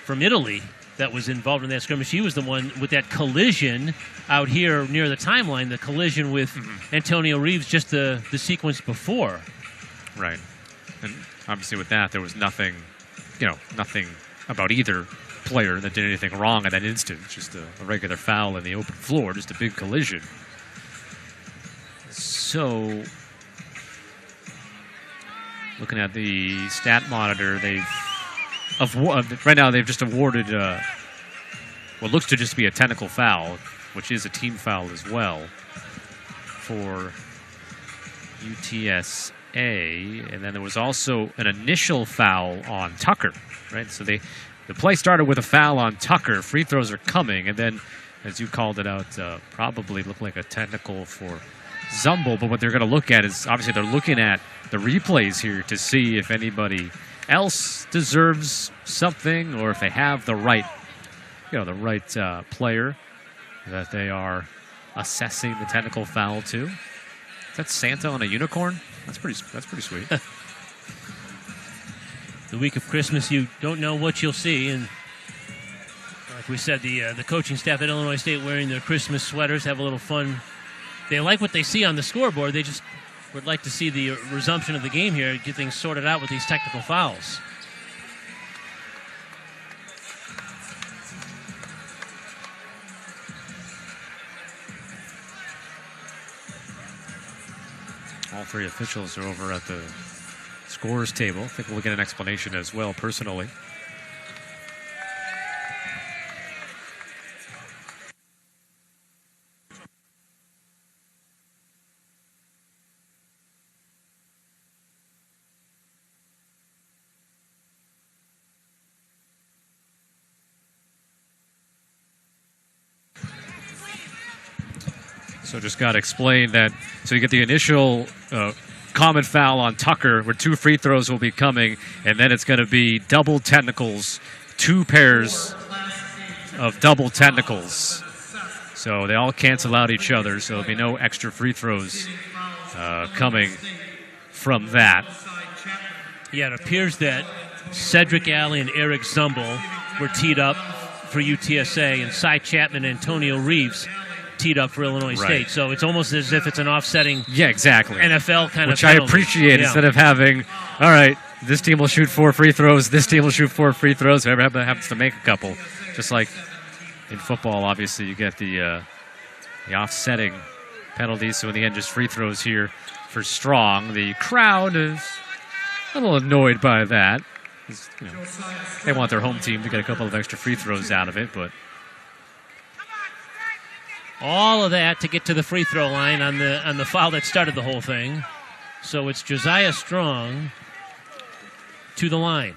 Speaker 1: from Italy, that was involved in that skirmish. He was the one with that collision out here near the timeline, the collision with Antonio Reeves, just the sequence before.
Speaker 3: Right. And obviously with that, there was nothing about either player that did anything wrong in that instant. Just a regular foul in the open floor, just a big collision. So, looking at the stat monitor, right now they've just awarded what looks to just be a technical foul, which is a team foul as well, for UTSA. And then there was also an initial foul on Tucker, right? So the play started with a foul on Tucker. Free throws are coming, and then, as you called it out, probably looked like a technical for Zumbel. But what they're going to look at is, obviously, they're looking at the replays here to see if anybody else deserves something, or if they have the right player that they are assessing the technical foul to. Is that Santa on a unicorn? That's pretty sweet.
Speaker 1: The week of Christmas, you don't know what you'll see, and like we said, the coaching staff at Illinois State wearing their Christmas sweaters, have a little fun. They like what they see on the scoreboard. They just would like to see the resumption of the game here, get things sorted out with these technical fouls.
Speaker 3: All three officials are over at the scorer's table. I think we'll get an explanation as well, personally. So just got to explain that. So you get the initial common foul on Tucker, where 2 free throws will be coming, and then it's going to be double technicals, 2 pairs of double technicals. So they all cancel out each other, so there'll be no extra free throws coming from that.
Speaker 1: Yeah, it appears that Cedric Alley and Eric Zumbel were teed up for UTSA, and Cy Chapman and Antonio Reeves teed up for Illinois State. So it's almost as if it's an offsetting NFL kind of penalty.
Speaker 3: Which I appreciate, instead of having, all right, this team will shoot 4 free throws, this team will shoot 4 free throws, whoever happens to make a couple. Just like in football, obviously, you get the offsetting penalties. So in the end, just free throws here for Strong. The crowd is a little annoyed by that. You know, they want their home team to get a couple of extra free throws out of it, but
Speaker 1: all of that to get to the free throw line on the foul that started the whole thing. So it's Josiah Strong to the line.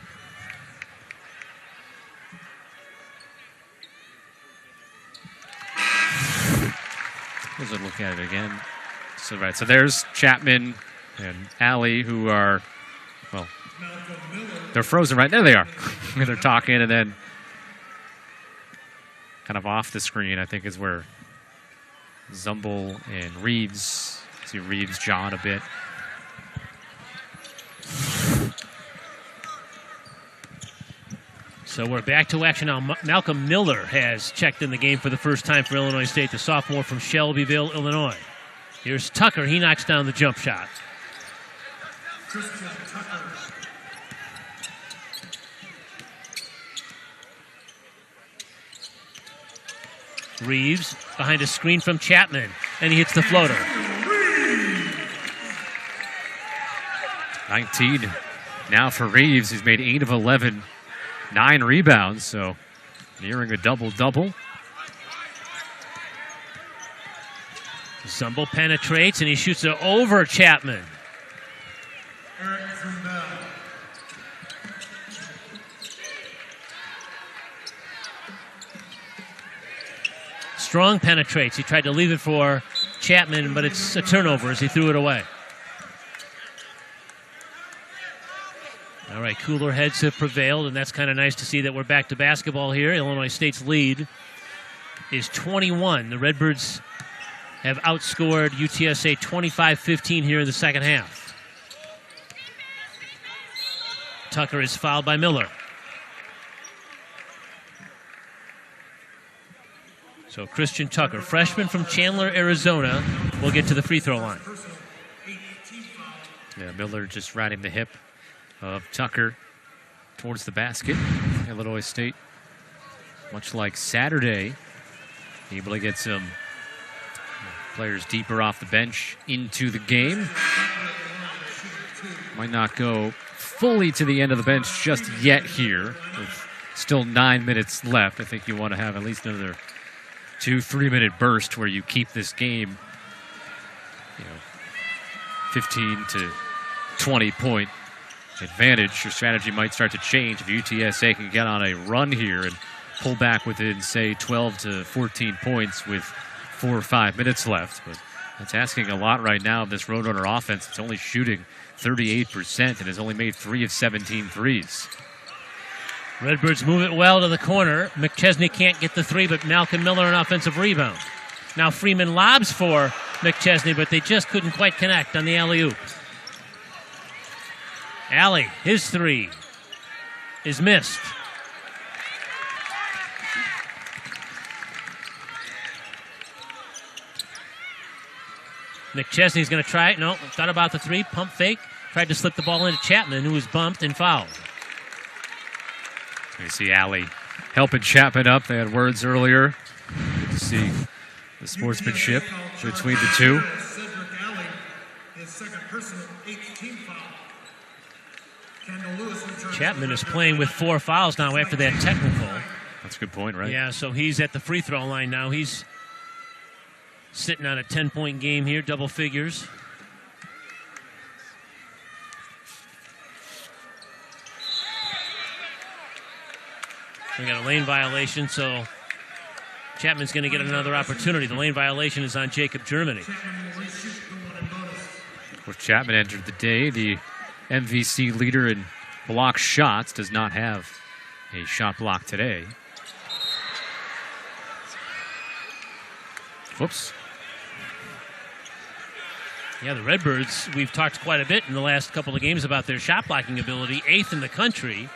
Speaker 3: Let's look at it again. So right, so there's Chapman and Alley, who are, well, they're frozen right there. They are. They're talking, and then kind of off the screen, I think, is where Zumble and Reeves. See Reeves, John a bit.
Speaker 1: So we're back to action now. Malcolm Miller has checked in the game for the first time for Illinois State, the sophomore from Shelbyville, Illinois. Here's Tucker. He knocks down the jump shot. Reeves behind a screen from Chapman, and he hits the floater.
Speaker 3: 19 now for Reeves. He's made 8 of 11, 9 rebounds, so nearing a double-double.
Speaker 1: Zumble penetrates, and he shoots it over Chapman. Strong penetrates. He tried to leave it for Chapman, but it's a turnover as he threw it away. All right, cooler heads have prevailed, and that's kind of nice to see that we're back to basketball here. Illinois State's lead is 21. The Redbirds have outscored UTSA 25-15 here in the second half. Tucker is fouled by Miller. So Christian Tucker, freshman from Chandler, Arizona, will get to the free throw line.
Speaker 3: Yeah, Miller just riding the hip of Tucker towards the basket. Illinois State, much like Saturday, able to get some players deeper off the bench into the game. Might not go fully to the end of the bench just yet here. With still 9 minutes left. I think you want to have at least another 2-3 minute burst where you keep this game, 15 to 20 point advantage. Your strategy might start to change if UTSA can get on a run here and pull back within, say, 12 to 14 points with 4 or 5 minutes left. But that's asking a lot right now of this Roadrunner offense. It's only shooting 38% and has only made 3 of 17 threes.
Speaker 1: Redbirds move it well to the corner. McChesney can't get the three, but Malcolm Miller an offensive rebound. Now Freeman lobs for McChesney, but they just couldn't quite connect on the alley-oop. Alley, his three is missed. McChesney's going to try it. No, thought about the three. Pump fake. Tried to slip the ball into Chapman, who was bumped and fouled.
Speaker 3: You see Alley helping Chapman up. They had words earlier. Good to see the sportsmanship between the two.
Speaker 1: Chapman is playing with 4 fouls now after that technical.
Speaker 3: That's a good point, right?
Speaker 1: Yeah, so he's at the free throw line now. He's sitting on a 10-point game here, double figures. We got a lane violation, so Chapman's going to get another opportunity. The lane violation is on Jacob Germany.
Speaker 3: Of course, Chapman entered the day. The MVC leader in block shots does not have a shot block today. Whoops.
Speaker 1: Yeah, the Redbirds, we've talked quite a bit in the last couple of games about their shot blocking ability, 8th in the country.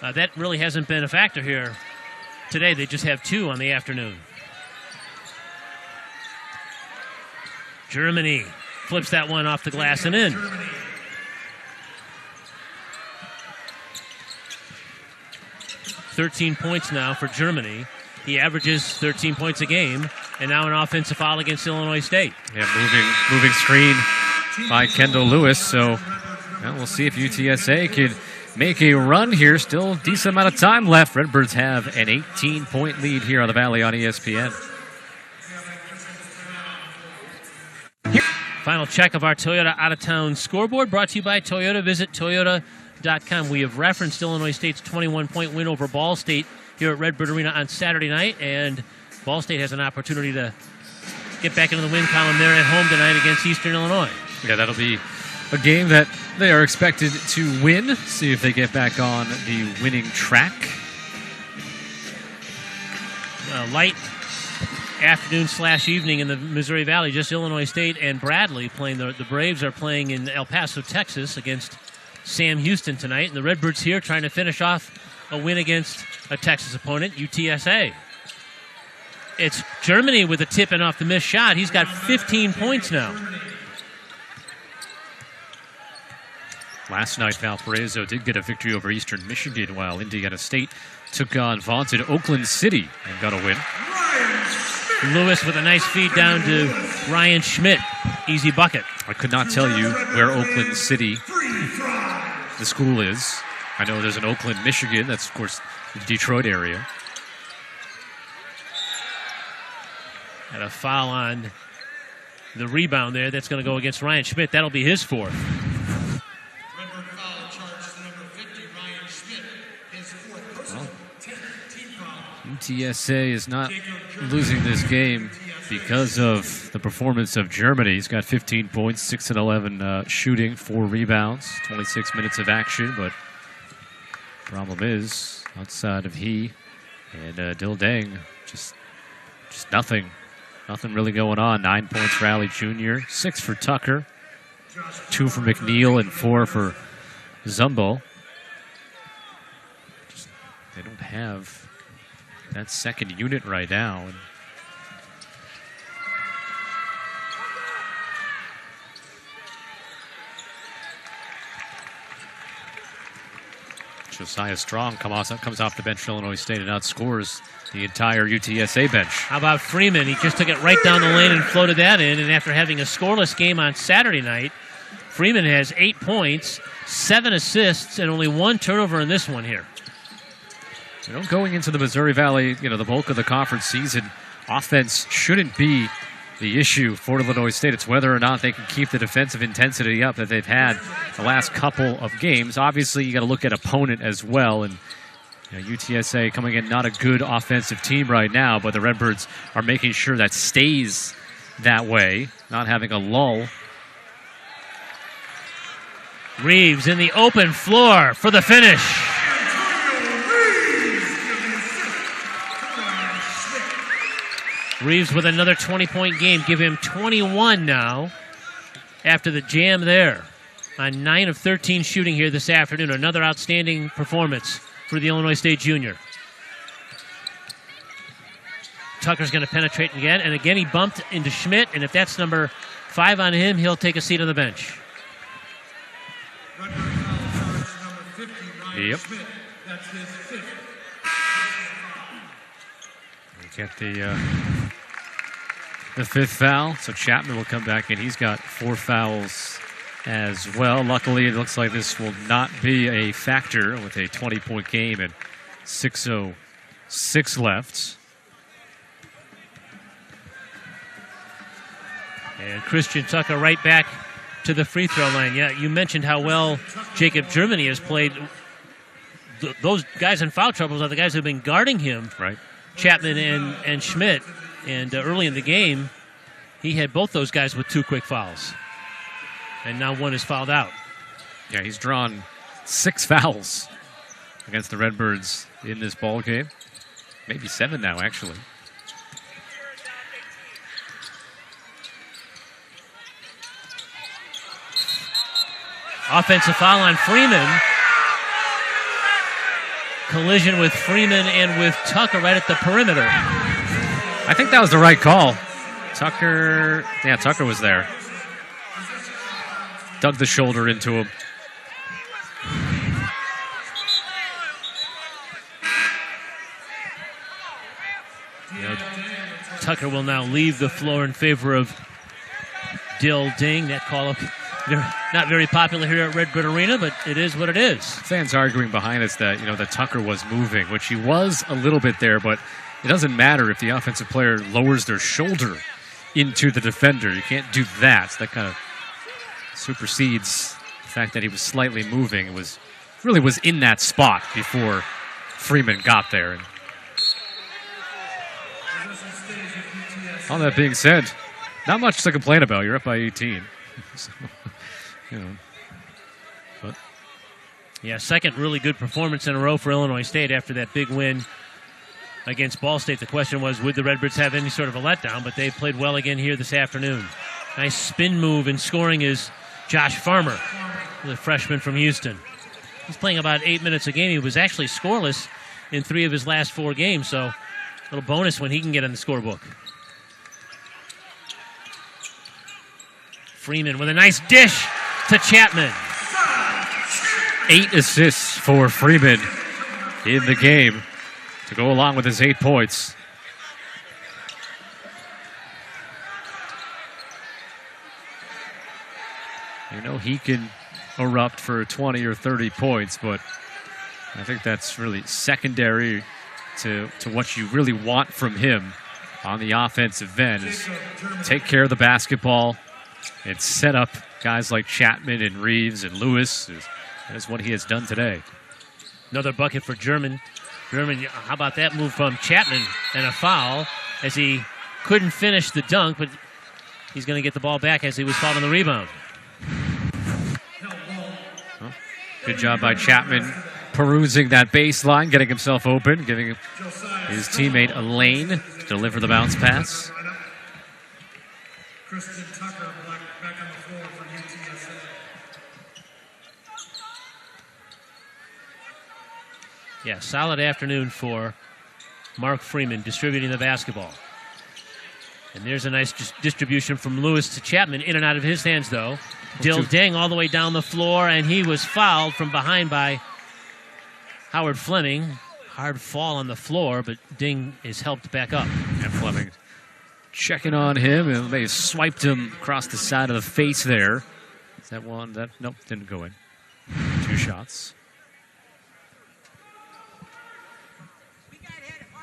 Speaker 1: That really hasn't been a factor here today. They just have 2 on the afternoon. Germany flips that one off the glass and in. .13 points now for Germany. He averages 13 points a game. And now an offensive foul against Illinois State.
Speaker 3: Yeah, moving screen by Kendall Lewis. So we'll see if UTSA could make a run here. Still a decent amount of time left. Redbirds have an 18-point lead here on the Valley on ESPN.
Speaker 1: Final check of our Toyota out-of-town scoreboard brought to you by Toyota. Visit Toyota.com. We have referenced Illinois State's 21-point win over Ball State here at Redbird Arena on Saturday night, and Ball State has an opportunity to get back into the win column there at home tonight against Eastern Illinois.
Speaker 3: Yeah, that'll be a game that they are expected to win. See if they get back on the winning track.
Speaker 1: Light afternoon/evening in the Missouri Valley. Just Illinois State and Bradley playing. The Braves are playing in El Paso, Texas against Sam Houston tonight. And the Redbirds here trying to finish off a win against a Texas opponent, UTSA. It's Germany with a tip-in off the missed shot. He's got 15 points now.
Speaker 3: Last night, Valparaiso did get a victory over Eastern Michigan, while Indiana State took on vaunted Oakland City and got a win.
Speaker 1: Lewis with a nice feed down to Ryan Schmidt. Easy bucket.
Speaker 3: I could not tell you where Oakland City, the school, is. I know there's an Oakland, Michigan. That's, of course, the Detroit area.
Speaker 1: And a foul on the rebound there. That's going to go against Ryan Schmidt. That'll be his fourth.
Speaker 4: Redbird foul charged to number 50, Ryan Schmidt. His fourth personal team foul.
Speaker 3: UTSA is not losing this game because of the performance of Germany. He's got 15 points, 6 and 11 shooting, 4 rebounds, 26 minutes of action. But problem is, outside of he and Dill Dang, just nothing. Nothing really going on. 9 points for Alley Jr., 6 for Tucker, 2 for McNeil, and 4 for Zumbo. They don't have that second unit right now. And Josiah Strong comes off the bench for Illinois State and outscores the entire UTSA bench.
Speaker 1: How about Freeman? He just took it right down the lane and floated that in. And after having a scoreless game on Saturday night, Freeman has 8 points, 7 assists, and only 1 turnover in this one here.
Speaker 3: You know, going into the Missouri Valley, the bulk of the conference season, offense shouldn't be the issue for Illinois State. It's whether or not they can keep the defensive intensity up that they've had the last couple of games. Obviously, you got to look at opponent as well. And UTSA coming in not a good offensive team right now, but the Redbirds are making sure that stays that way, not having a lull.
Speaker 1: Reeves in the open floor for the finish. Reeves with another 20-point game. Give him 21 now after the jam there on 9 of 13 shooting here this afternoon. Another outstanding performance for the Illinois State junior. Tucker's going to penetrate again, and again he bumped into Schmidt, and if that's number 5 on him, he'll take a seat on the bench.
Speaker 3: Yep. We get the 5th foul, so Chapman will come back in. He's got 4 fouls as well. Luckily, it looks like this will not be a factor with a 20-point game and 6:06 left.
Speaker 1: And Christian Tucker right back to the free throw line. Yeah, you mentioned how well Jacob Germany has played. Those guys in foul troubles are the guys who have been guarding him,
Speaker 3: right?
Speaker 1: Chapman and Schmidt. And early in the game, he had both those guys with 2 quick fouls. And now 1 is fouled out.
Speaker 3: Yeah, he's drawn 6 fouls against the Redbirds in this ball game. Maybe 7 now, actually.
Speaker 1: Offensive foul on Freeman. Collision with Freeman and with Tucker right at the perimeter.
Speaker 3: I think that was the right call. Tucker was there. Dug the shoulder into him.
Speaker 1: Tucker will now leave the floor in favor of Dill Ding. That call-up not very popular here at Redbird Arena, but it is what it is.
Speaker 3: Fans arguing behind us that, that Tucker was moving, which he was a little bit there, but it doesn't matter if the offensive player lowers their shoulder into the defender. You can't do that. That kind of supersedes the fact that he was slightly moving. It was in that spot before Freeman got there. And all that being said, not much to complain about. You're up by 18. So, but
Speaker 1: yeah, second really good performance in a row for Illinois State after that big win against Ball State. The question was, would the Redbirds have any sort of a letdown? But they played well again here this afternoon. Nice spin move, and scoring is Josh Farmer, the freshman from Houston. He's playing about 8 minutes a game. He was actually scoreless in 3 of his last 4 games, so a little bonus when he can get on the scorebook. Freeman with a nice dish to Chapman.
Speaker 3: 8 assists for Freeman in the game to go along with his 8 points. He can erupt for 20 or 30 points, but I think that's really secondary to what you really want from him on the offensive end, is take care of the basketball and set up guys like Chapman and Reeves and Lewis. That is what he has done today.
Speaker 1: Another bucket for German. How about that move from Chapman, and a foul as he couldn't finish the dunk, but he's going to get the ball back as he was fouled on the rebound.
Speaker 3: Good job by Chapman perusing that baseline, getting himself open, giving his teammate a lane to deliver the bounce pass.
Speaker 4: Christian Tucker back on the floor for UTSA.
Speaker 1: Yeah, solid afternoon for Mark Freeman distributing the basketball. And there's a nice distribution from Lewis to Chapman, in and out of his hands, though. Dill Ding all the way down the floor, and he was fouled from behind by Howard Fleming. Hard fall on the floor, but Ding is helped back up.
Speaker 3: And Fleming checking on him, and they swiped him across the side of the face there. Is that one? Nope, didn't go in. 2 shots.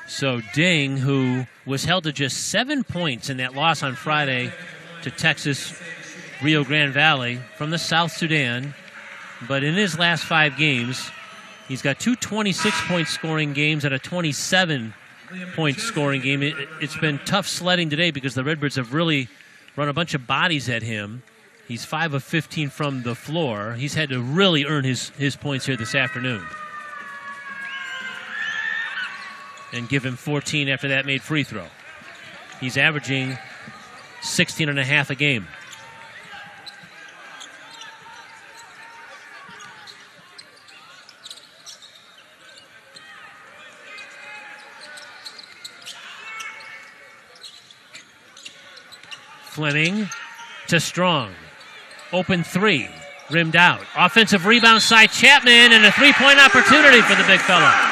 Speaker 1: So Ding, who was held to just 7 points in that loss on Friday to Texas Rio Grande Valley from the South Sudan, but in his last 5 games, he's got 2 26-point scoring games and a 27-point scoring game. It's been tough sledding today because the Redbirds have really run a bunch of bodies at him. He's 5 of 15 from the floor. He's had to really earn his points here this afternoon. And give him 14 after that made free throw. He's averaging 16.5 a game. Fleming to Strong. Open 3. Rimmed out. Offensive rebound side Chapman, and a 3-point opportunity for the big fella.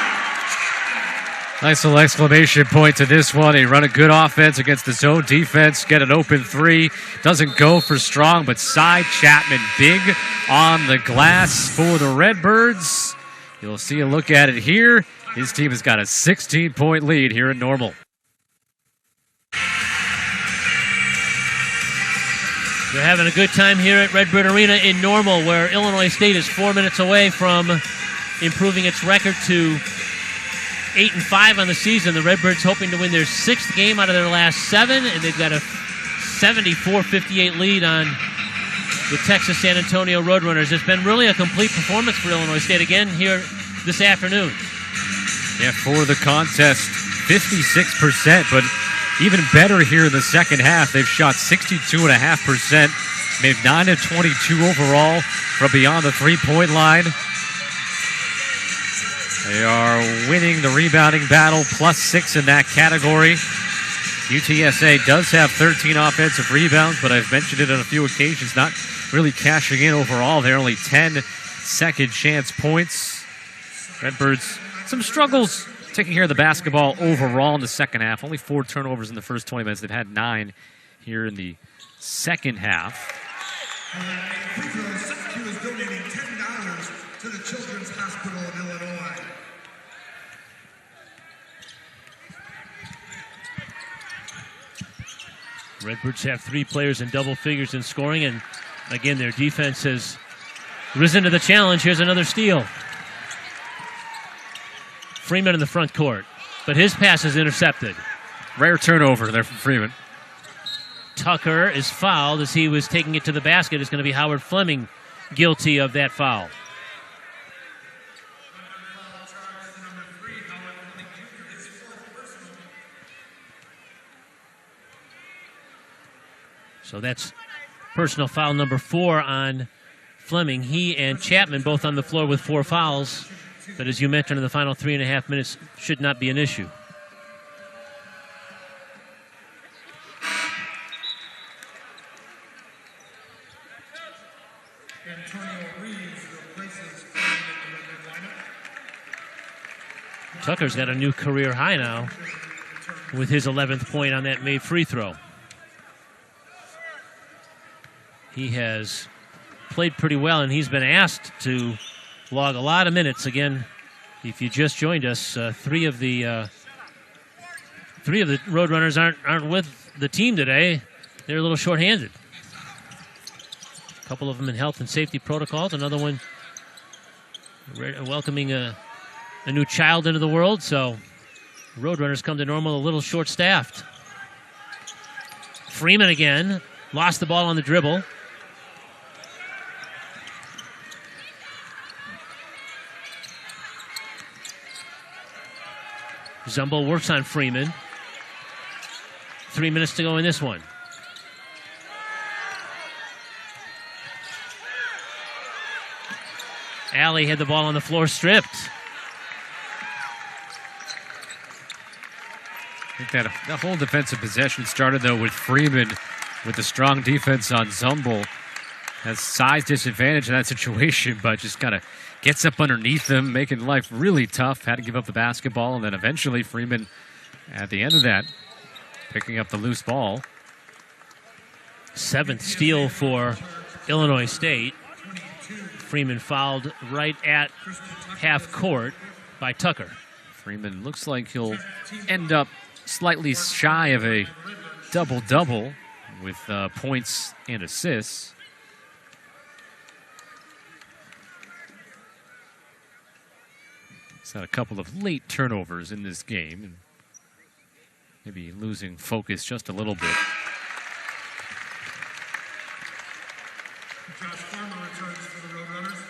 Speaker 3: Nice little exclamation point to this one. He run a good offense against the zone defense. Get an open 3. Doesn't go for Strong, but side Chapman big on the glass for the Redbirds. You'll see a look at it here. His team has got a 16-point lead here in Normal.
Speaker 1: They're having a good time here at Redbird Arena in Normal, where Illinois State is 4 minutes away from improving its record to 8-5 on the season. The Redbirds hoping to win their 6th game out of their last 7, and they've got a 74-58 lead on the Texas San Antonio Roadrunners. It's been really a complete performance for Illinois State again here this afternoon.
Speaker 3: Yeah, for the contest, 56%, but even better here in the second half. They've shot 62.5%, made 9 of 22 overall from beyond the 3-point line. They are winning the rebounding battle, +6 in that category. UTSA does have 13 offensive rebounds, but I've mentioned it on a few occasions, not really cashing in overall. They're only 10 second chance points. Redbirds, some struggles taking care of the basketball overall in the second half. Only 4 turnovers in the first 20 minutes. They've had 9 here in the second half.
Speaker 4: Substitute is donating $10 to the Children's Hospital in Illinois.
Speaker 1: Redbirds have 3 players in double figures in scoring, and again, their defense has risen to the challenge. Here's another steal. Freeman in the front court, but his pass is intercepted.
Speaker 3: Rare turnover there from Freeman.
Speaker 1: Tucker is fouled as he was taking it to the basket. It's going to be Howard Fleming guilty of that foul. So that's personal foul number 4 on Fleming. He and Chapman both on the floor with 4 fouls. But as you mentioned, in the final 3.5 minutes should not be an issue.
Speaker 4: Reeves replaces Fleming in the Redbird lineup.
Speaker 1: Tucker's got a new career high now with his 11th point on that made free throw. He has played pretty well, and he's been asked to log a lot of minutes. Again, if you just joined us, 3 of the Roadrunners aren't with the team today. They're a little shorthanded. A couple of them in health and safety protocols. Another one welcoming a new child into the world. So Roadrunners come to Normal a little short-staffed. Freeman again. Lost the ball on the dribble. Zumbo works on Freeman. 3 minutes to go in this one. Alley had the ball on the floor stripped.
Speaker 3: I think that whole defensive possession started, though, with Freeman with the strong defense on Zumble. Has size disadvantage in that situation, but just kind of gets up underneath them, making life really tough. Had to give up the basketball, and then eventually Freeman, at the end of that, picking up the loose ball.
Speaker 1: 7th steal for Illinois State. Freeman fouled right at half court by Tucker.
Speaker 3: Freeman looks like he'll end up slightly shy of a double-double with points and assists. He's had a couple of late turnovers in this game, and maybe losing focus just a little bit.
Speaker 4: Josh Farmer returns for the Roadrunners.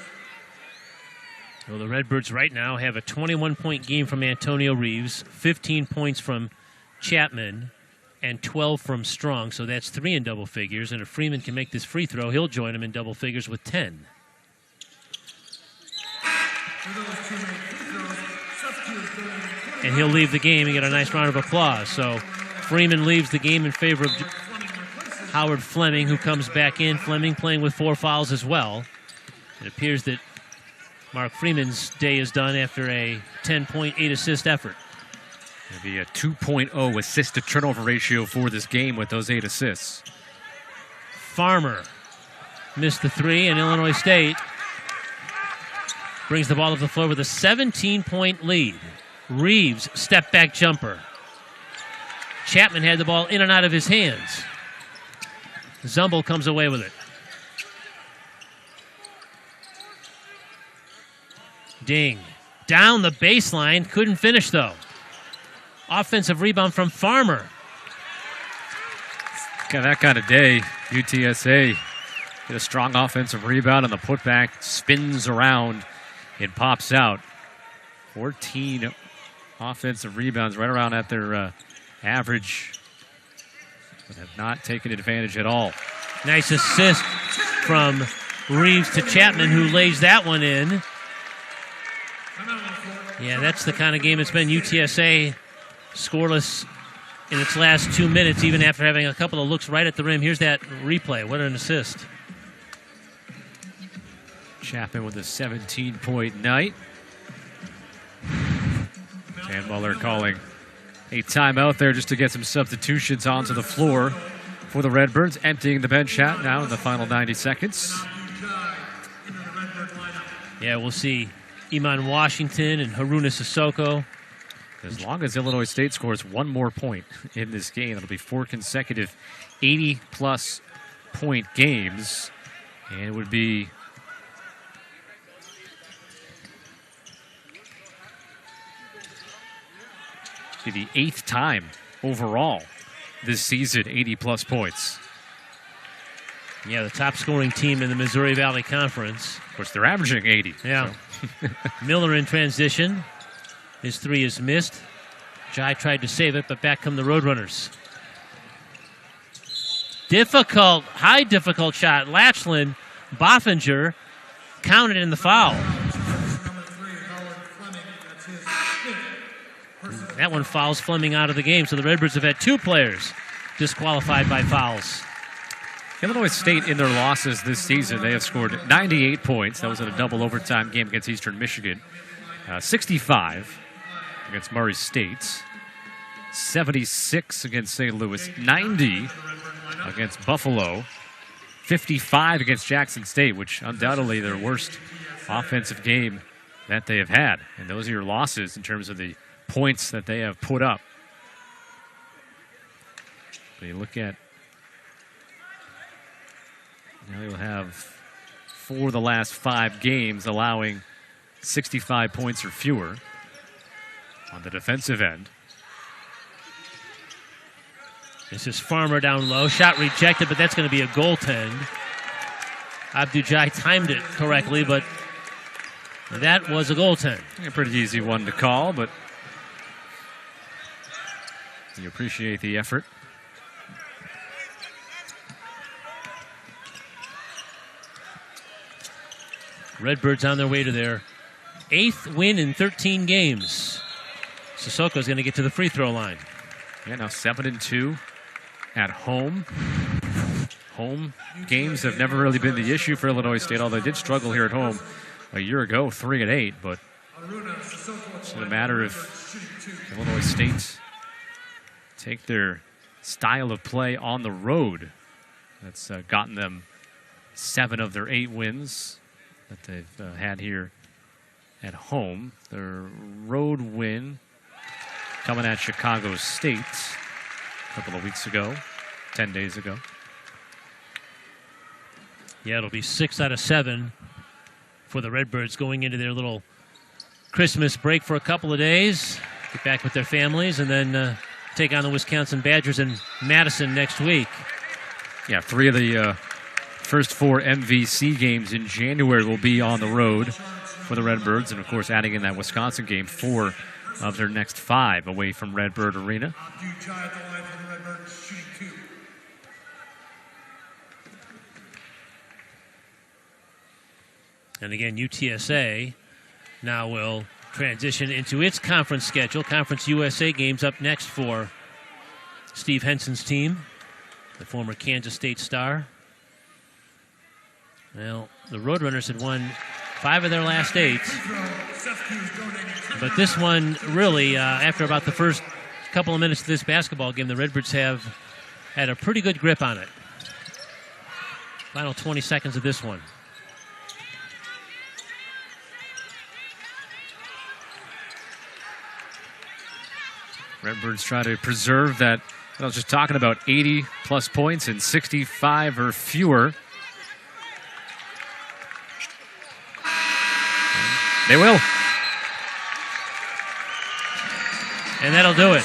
Speaker 1: Well, the Redbirds right now have a 21-point game from Antonio Reeves, 15 points from Chapman, and 12 from Strong. So that's 3 in double figures. And if Freeman can make this free throw, he'll join him in double figures with 10. And he'll leave the game and get a nice round of applause. So Freeman leaves the game in favor of Howard Fleming, who comes back in. Fleming playing with 4 fouls as well. It appears that Mark Freeman's day is done after a 10-point, 8-assist effort.
Speaker 3: It'll be a 2.0 assist-to-turnover ratio for this game with those 8 assists.
Speaker 1: Farmer missed the 3, and Illinois State brings the ball up the floor with a 17-point lead. Reeves, step-back jumper. Chapman had the ball in and out of his hands. Zumble comes away with it. Ding. Down the baseline. Couldn't finish, though. Offensive rebound from Farmer.
Speaker 3: Got that kind of day. UTSA get a strong offensive rebound, and the putback spins around. It pops out. 14 offensive rebounds, right around at their average, but have not taken advantage at all.
Speaker 1: Nice assist from Reeves to Chapman, who lays that one in. Yeah, that's the kind of game it's been. UTSA scoreless in its last 2 minutes, even after having a couple of looks right at the rim. Here's that replay. What an assist.
Speaker 3: Chapman with a 17-point night. And Muller calling a timeout there just to get some substitutions onto the floor for the Redbirds, emptying the bench hat now in the final 90 seconds.
Speaker 1: Yeah, we'll see Iman Washington and Haruna Sissoko.
Speaker 3: As long as Illinois State scores one more point in this game, it'll be 4 consecutive 80-plus point games. And it would be the 8th time overall this season, 80-plus points.
Speaker 1: Yeah, the top scoring team in the Missouri Valley Conference.
Speaker 3: Of course, they're averaging 80.
Speaker 1: Yeah.
Speaker 3: So.
Speaker 1: Miller in transition. His 3 is missed. Jai tried to save it, but back come the Roadrunners. Difficult, high difficult shot. Latchlin, Boffinger counted in the foul. That one fouls Fleming out of the game, so the Redbirds have had 2 players disqualified by fouls.
Speaker 3: Illinois State, in their losses this season, they have scored 98 points. That was in a double overtime game against Eastern Michigan. 65 against Murray State. 76 against St. Louis. 90 against Buffalo. 55 against Jackson State, which undoubtedly their worst offensive game that they have had. And those are your losses in terms of the points that they have put up. But you look at, now you'll have, for the last 5 games, allowing 65 points or fewer on the defensive end.
Speaker 1: This is Farmer down low. Shot rejected, but that's going to be a goaltend. Abdujai timed it correctly, but that was a goaltend.
Speaker 3: A pretty easy one to call, but you appreciate the effort.
Speaker 1: Redbirds on their way to their 8th win in 13 games. Sissoko's going to get to the free throw line.
Speaker 3: Yeah, now 7-2 at home. Home games have never really been the issue for Illinois State, although they did struggle here at home a year ago, 3-8. But it's a matter of Illinois State take their style of play on the road. That's gotten them 7 of their 8 wins that they've had here at home. Their road win coming at Chicago State a couple of weeks ago, 10 days ago.
Speaker 1: Yeah, it'll be 6 out of 7 for the Redbirds going into their little Christmas break for a couple of days, get back with their families, and then take on the Wisconsin Badgers in Madison next week.
Speaker 3: Yeah, 3 of the first 4 MVC games in January will be on the road for the Redbirds, and of course adding in that Wisconsin game, 4 of their next 5 away from Redbird Arena.
Speaker 1: And again, UTSA now will transition into its conference schedule. Conference USA games up next for Steve Henson's team, the former Kansas State star. Well, the Roadrunners had won 5 of their last 8. But this one, really, after about the first couple of minutes of this basketball game, the Redbirds have had a pretty good grip on it. Final 20 seconds of this one.
Speaker 3: Redbirds try to preserve that. I was just talking about 80-plus points and 65 or fewer. They will.
Speaker 1: And that'll do it.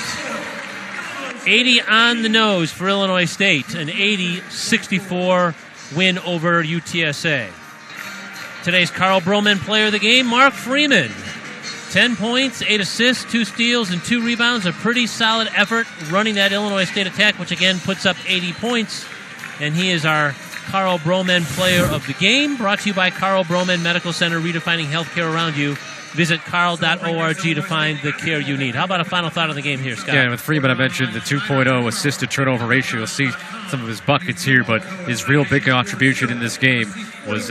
Speaker 1: 80 on the nose for Illinois State. An 80-64 win over UTSA. Today's Carl Broman player of the game, Mark Freeman. 10 points, 8 assists, 2 steals, and 2 rebounds. A pretty solid effort running that Illinois State attack, which again puts up 80 points. And he is our Carl Broman player of the game. Brought to you by Carl Broman Medical Center, redefining healthcare around you. visit carl.org to find the care you need. How about a final thought on the game here, Scott?
Speaker 3: Yeah, with Freeman, I mentioned the 2.0 assist-to-turnover ratio. You'll see some of his buckets here, but his real big contribution in this game was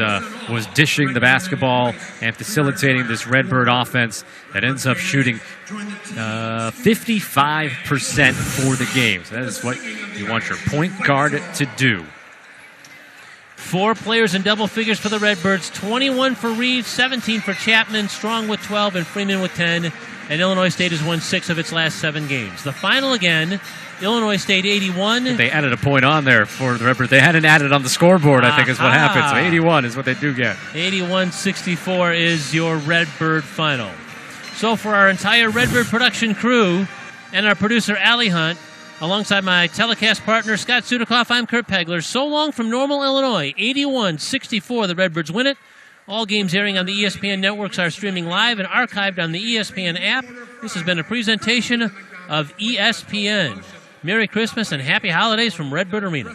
Speaker 3: dishing the basketball and facilitating this Redbird offense that ends up shooting 55% for the game. So that is what you want your point guard to do.
Speaker 1: 4 players in double figures for the Redbirds, 21 for Reeves, 17 for Chapman, Strong with 12, and Freeman with 10. And Illinois State has won 6 of its last 7 games. The final again, Illinois State 81.
Speaker 3: They added a point on there for the Redbird. They hadn't added on the scoreboard, I think is what happened. So 81 is what they do get.
Speaker 1: 81-64 is your Redbird final. So for our entire Redbird production crew and our producer, Allie Hunt, alongside my telecast partner, Scott Sudikoff, I'm Kurt Pegler. So long from Normal, Illinois. 81-64, the Redbirds win it. All games airing on the ESPN networks are streaming live and archived on the ESPN app. This has been a presentation of ESPN. Merry Christmas and happy holidays from Redbird Arena.